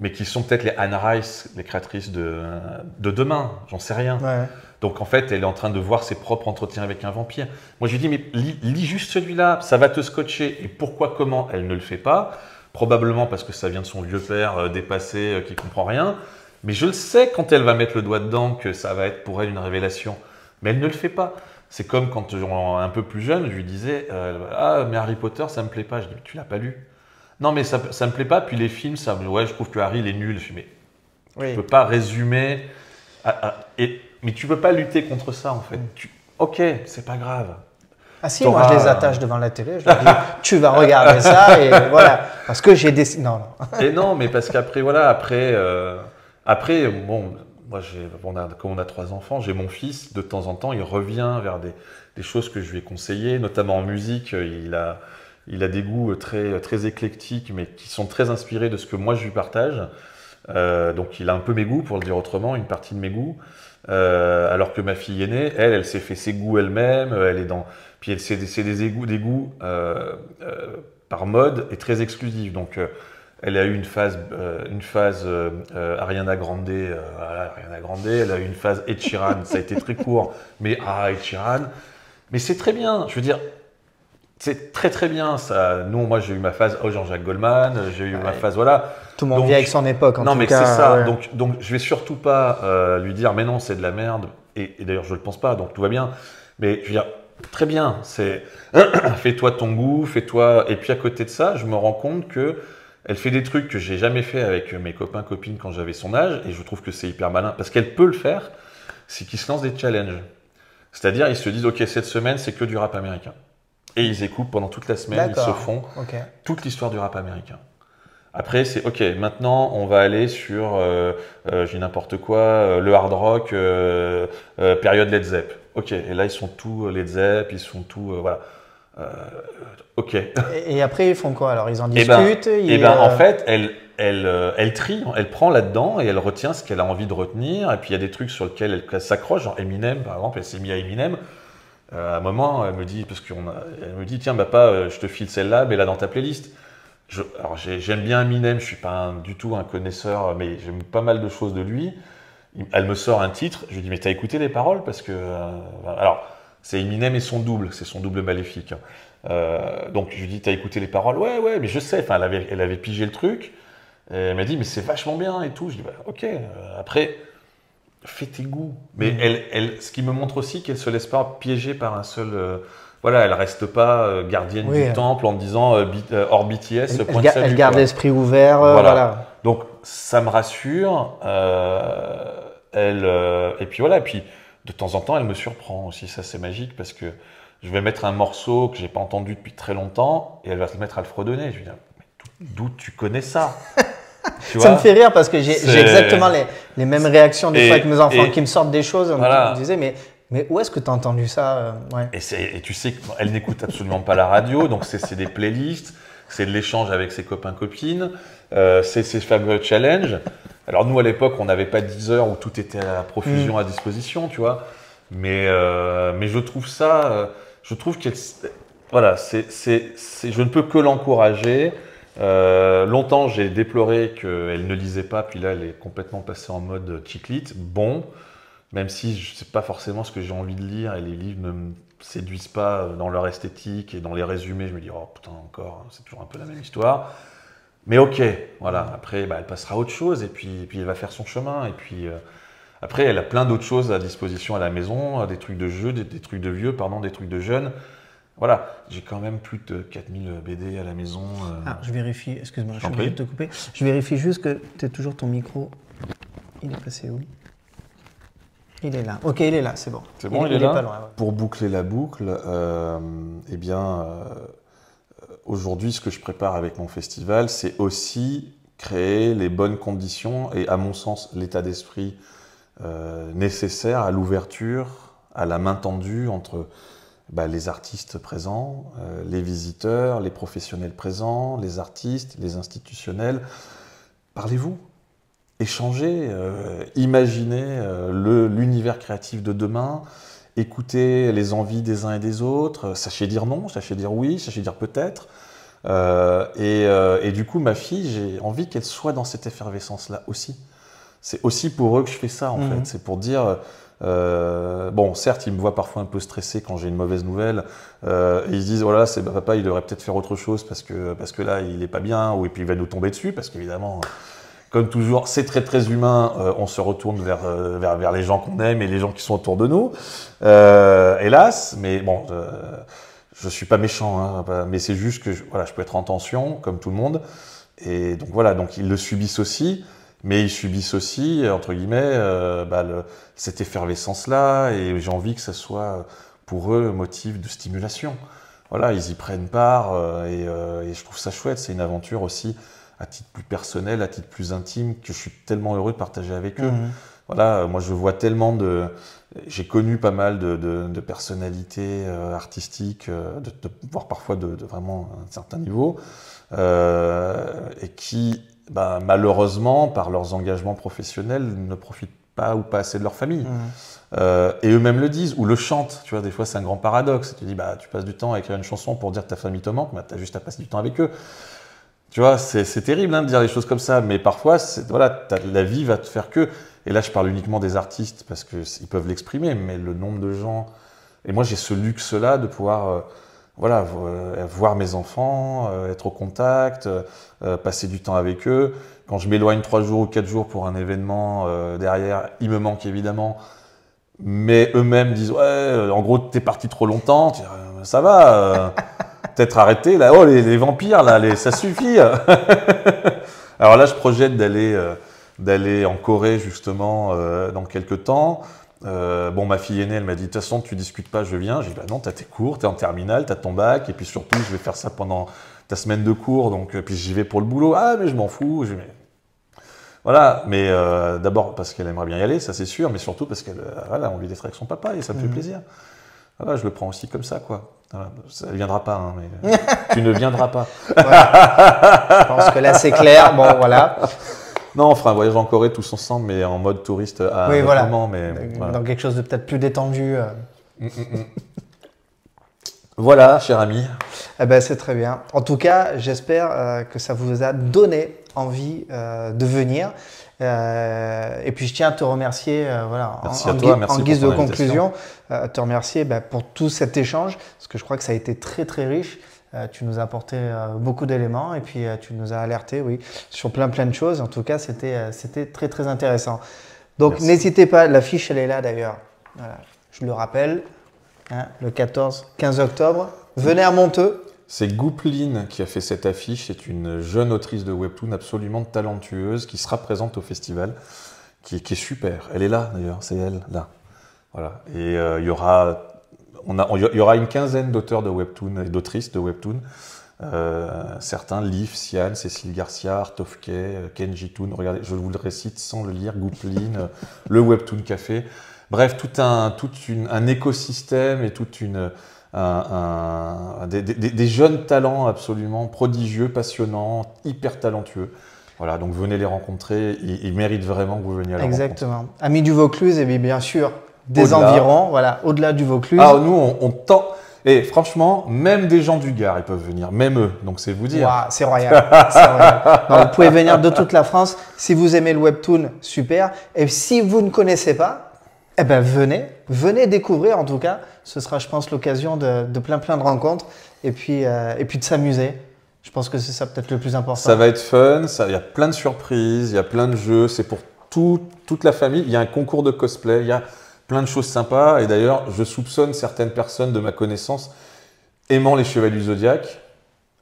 mais qui sont peut-être les Anne Rice, les créatrices de demain, j'en sais rien. Ouais. Donc en fait, elle est en train de voir ses propres entretiens avec un vampire. Moi je lui dis, mais lis juste celui-là, ça va te scotcher. Et pourquoi, comment elle ne le fait pas? Probablement parce que ça vient de son vieux père dépassé qui comprend rien. Mais je le sais quand elle va mettre le doigt dedans que ça va être pour elle une révélation. Mais elle ne le fait pas. C'est comme quand un peu plus jeune, je lui disais ah mais Harry Potter ça me plaît pas. Je dis mais tu l'as pas lu? Non mais ça me plaît pas. Puis les films ouais je trouve que Harry il est nul. Je dis mais tu peux pas résumer mais tu peux pas lutter contre ça en fait. Ok c'est pas grave. Ah si, moi je les attache devant la télé, je leur dis tu vas regarder ça et voilà, parce que j'ai décidé. Non. Et non, mais parce qu'après, voilà, après, bon, moi, comme on a 3 enfants, j'ai mon fils, de temps en temps, il revient vers des choses que je lui ai conseillées, notamment en musique, il a des goûts très, très éclectiques, mais qui sont très inspirés de ce que moi je lui partage. Donc il a un peu mes goûts, pour le dire autrement, une partie de mes goûts. Alors que ma fille aînée, elle s'est fait ses goûts elle-même, elle est dans... Puis c'est des goûts par mode et très exclusifs. Donc elle a eu une phase Ariana Grande, Ariana Grande, elle a eu une phase Ed Sheeran, ça a été très court, mais Ed Sheeran. Mais c'est très bien, je veux dire, c'est très très bien ça. Moi j'ai eu ma phase Jean-Jacques Goldman, j'ai eu ma phase, voilà. Tout le monde vit avec son époque en tout cas. Non mais c'est ça, ouais. donc je vais surtout pas lui dire mais non c'est de la merde, et d'ailleurs je le pense pas, donc tout va bien. Mais je veux dire, très bien, c'est fais-toi ton goût, fais-toi. Et puis à côté de ça, je me rends compte que elle fait des trucs que j'ai jamais fait avec mes copains copines quand j'avais son âge, et je trouve que c'est hyper malin parce qu'elle peut le faire. C'est qu'ils se lancent des challenges, c'est-à-dire ils se disent ok cette semaine c'est que du rap américain, et ils écoutent pendant toute la semaine, ils se font toute l'histoire du rap américain. Après, c'est ok, maintenant on va aller sur, j'ai n'importe quoi, le hard rock, période Led Zepp. Ok, et là ils sont tous Led Zepp, ils sont tous, voilà. Ok. Et après ils font quoi alors? Ils en discutent? En fait, elle trie, elle prend là-dedans et elle retient ce qu'elle a envie de retenir. Et puis il y a des trucs sur lesquels elle s'accroche, genre Eminem par exemple, elle s'est mise à Eminem. À un moment, elle me dit, elle me dit tiens, papa, je te file celle-là, mets-la dans ta playlist. Alors j'aime bien Eminem, je suis pas du tout un connaisseur, mais j'aime pas mal de choses de lui. Elle me sort un titre, je lui dis mais t'as écouté les paroles parce que alors c'est Eminem et son double, c'est son double maléfique. Donc je lui dis t'as écouté les paroles, ouais, mais je sais. Enfin elle avait pigé le truc. Et elle m'a dit mais c'est vachement bien et tout. Je dis bah, ok. Après fais tes goûts. Mais ce qui me montre aussi qu'elle se laisse pas piéger par un seul. Voilà, elle reste pas gardienne du temple en disant hors BTS. Elle garde l'esprit ouvert. Voilà. Donc ça me rassure. Et puis voilà. Et puis de temps en temps, elle me surprend aussi. Ça c'est magique parce que je vais mettre un morceau que j'ai pas entendu depuis très longtemps et elle va se mettre à le fredonner. Je vais dire d'où tu connais ça? Ça me fait rire parce que j'ai exactement les mêmes réactions des fois avec mes enfants qui me sortent des choses. Voilà. On me disait mais où est-ce que tu as entendu ça? Et tu sais qu'elle n'écoute absolument pas la radio, donc c'est des playlists, c'est de l'échange avec ses copains-copines, c'est ces fameux challenges. Alors nous, à l'époque, on n'avait pas 10 heures où tout était à profusion à disposition, tu vois. Mais je trouve ça, je trouve qu'elle, voilà, je ne peux que l'encourager. Longtemps, j'ai déploré qu'elle ne lisait pas, puis là, elle est complètement passée en mode chiclite. Bon. Même si je ne sais pas forcément ce que j'ai envie de lire et les livres ne me séduisent pas dans leur esthétique et dans les résumés, je me dis oh putain encore, c'est toujours un peu la même histoire. Mais ok, voilà, après elle passera à autre chose et puis elle va faire son chemin. Et puis après elle a plein d'autres choses à disposition à la maison, des trucs de jeux, des trucs de vieux, pardon, des trucs de jeunes. Voilà, j'ai quand même plus de 4000 BD à la maison. Ah, je vérifie, excuse-moi, je suis obligé de te couper. Je vérifie juste que tu as toujours ton micro, il est placé où? Il est là. Ok, il est là, c'est bon. C'est bon, il est là. pas loin, ouais. Pour boucler la boucle, eh bien, aujourd'hui, ce que je prépare avec mon festival, c'est aussi créer les bonnes conditions et, à mon sens, l'état d'esprit nécessaire à l'ouverture, à la main tendue entre les artistes présents, les visiteurs, les professionnels présents, les artistes, les institutionnels. Parlez-vous. Échanger, imaginez l'univers créatif de demain, écoutez les envies des uns et des autres, sachez dire non, sachez dire oui, sachez dire peut-être. Et du coup, ma fille, j'ai envie qu'elle soit dans cette effervescence-là aussi. C'est aussi pour eux que je fais ça, en fait. C'est pour dire, bon, certes, ils me voient parfois un peu stressé quand j'ai une mauvaise nouvelle. Et ils se disent, voilà, c'est papa, il devrait peut-être faire autre chose parce que là, il est pas bien, et puis il va nous tomber dessus, parce qu'évidemment... Comme toujours, c'est très très humain, on se retourne vers les gens qu'on aime et les gens qui sont autour de nous. Hélas, mais bon, je suis pas méchant, hein, mais c'est juste que je peux être en tension, comme tout le monde. Et donc voilà, donc ils le subissent aussi, mais ils subissent aussi, entre guillemets, cette effervescence-là, et j'ai envie que ça soit pour eux motif de stimulation. Voilà, ils y prennent part, et je trouve ça chouette, c'est une aventure aussi à titre plus personnel, à titre plus intime, que je suis tellement heureux de partager avec eux. Voilà, moi je vois tellement j'ai connu pas mal de personnalités artistiques, voire parfois de vraiment un certain niveau, et qui, malheureusement, par leurs engagements professionnels, ne profitent pas ou pas assez de leur famille. Et eux-mêmes le disent, ou le chantent. Tu vois, des fois c'est un grand paradoxe. Tu dis, tu passes du temps à écrire une chanson pour dire que ta famille te manque, mais tu as juste à passer du temps avec eux. Tu vois, c'est terrible de dire des choses comme ça, mais parfois, la vie va te faire que... Et là, je parle uniquement des artistes, parce qu'ils peuvent l'exprimer, mais le nombre de gens... Et moi, j'ai ce luxe-là de pouvoir voir mes enfants, être au contact, passer du temps avec eux. Quand je m'éloigne 3 jours ou 4 jours pour un événement derrière, ils me manquent évidemment, mais eux-mêmes disent « Ouais, en gros, t'es parti trop longtemps. » Ça va peut-être arrêter, là, oh, les vampires, là, ça suffit. Alors là, je projette d'aller en Corée, justement, dans quelques temps. Ma fille aînée, elle m'a dit, de toute façon, tu discutes pas, je viens. J'ai dit, non, t'as tes cours, t'es en terminale, t'as ton bac, et puis surtout, je vais faire ça pendant ta semaine de cours, donc, puis j'y vais pour le boulot. Ah, mais je m'en fous. Voilà, mais d'abord parce qu'elle aimerait bien y aller, ça c'est sûr, mais surtout parce qu'elle a envie d'être avec son papa, et ça me fait plaisir. Voilà, je le prends aussi comme ça, quoi. Voilà, ça ne viendra pas, hein, mais tu ne viendras pas. Je pense que là, c'est clair. Bon, voilà. Non, on fera un voyage en Corée tous ensemble, mais en mode touriste à un moment. Mais, dans quelque chose de peut-être plus détendu. Voilà, cher ami. Eh ben, c'est très bien. En tout cas, j'espère que ça vous a donné envie de venir. Et puis je tiens à te remercier, en guise de conclusion, te remercier pour tout cet échange, parce que je crois que ça a été très très riche. Tu nous as apporté beaucoup d'éléments et puis tu nous as alerté, oui, sur plein de choses. En tout cas, c'était très très intéressant. Donc n'hésitez pas, l'affiche elle est là d'ailleurs. Voilà, je le rappelle, le 14-15 octobre. Venez à Monteux. C'est Goupline qui a fait cette affiche. C'est une jeune autrice de webtoon absolument talentueuse qui sera présente au festival, qui est super. Elle est là d'ailleurs, c'est elle, là. Voilà. Et il y aura une quinzaine d'auteurs de webtoon et d'autrices de webtoon. Certains, Liv, Sian, Cécile Garcia, Artofke, Kenji Toon. Regardez, je vous le récite sans le lire. Goupline, le Webtoon Café. Bref, tout un écosystème et des jeunes talents absolument prodigieux, passionnants, hyper talentueux. Voilà, donc venez les rencontrer, ils méritent vraiment que vous veniez à la rencontre. Exactement. Amis du Vaucluse, et bien sûr, des environs, voilà, au-delà du Vaucluse. Ah, nous, on tend... Et franchement, même des gens du Gard, ils peuvent venir, même eux, donc c'est vous dire. Wow, c'est royal. Non, vous pouvez venir de toute la France. Si vous aimez le webtoon, super. Et si vous ne connaissez pas, eh ben venez découvrir en tout cas. Ce sera, je pense, l'occasion de plein de rencontres et puis de s'amuser. Je pense que c'est ça peut-être le plus important. Ça va être fun, il y a plein de surprises, il y a plein de jeux, c'est pour toute la famille. Il y a un concours de cosplay, il y a plein de choses sympas. Et d'ailleurs, je soupçonne certaines personnes de ma connaissance aimant les Chevaliers du Zodiaque.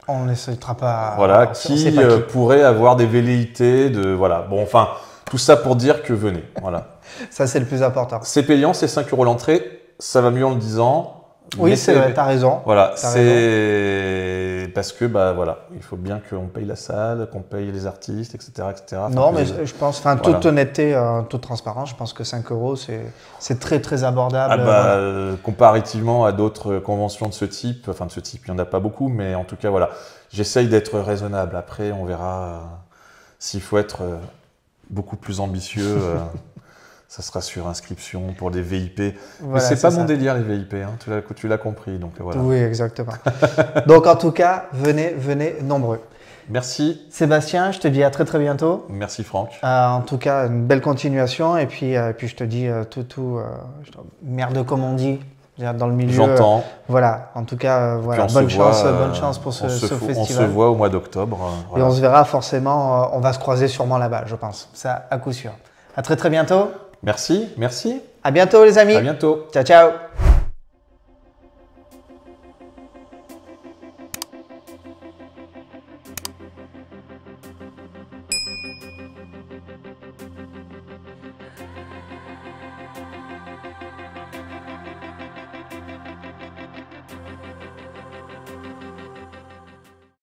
On n'essayera pas. Voilà, qui pourraient avoir des velléités de. Voilà, bon, enfin. Tout ça pour dire que venez. Voilà. Ça, c'est le plus important. C'est payant, c'est 5 € l'entrée. Ça va mieux en le disant. Oui, c'est vrai, t'as raison. Voilà, c'est parce que voilà, il faut bien qu'on paye la salle, qu'on paye les artistes, etc., etc. Enfin, non, mais je pense, enfin, toute honnêteté, toute transparence, je pense que 5 € c'est très très abordable. Comparativement à d'autres conventions de ce type, il n'y en a pas beaucoup, mais en tout cas voilà, j'essaye d'être raisonnable. Après, on verra s'il faut être beaucoup plus ambitieux. Ça sera sur inscription pour des VIP. Voilà, mais c'est pas mon délire, les VIP. Hein. Tu l'as compris. Donc, voilà. Oui, exactement. Donc, en tout cas, venez nombreux. Merci. Sébastien, je te dis à très très bientôt. Merci Franck. En tout cas, une belle continuation. Et puis je te dis merde comme on dit dans le milieu. J'entends. Voilà, en tout cas, voilà, bonne chance pour ce festival. On se voit au mois d'octobre. Voilà. Et on se verra forcément, on va se croiser sûrement là-bas, je pense. Ça, à coup sûr. À très très bientôt. Merci. À bientôt les amis. À bientôt. Ciao, ciao.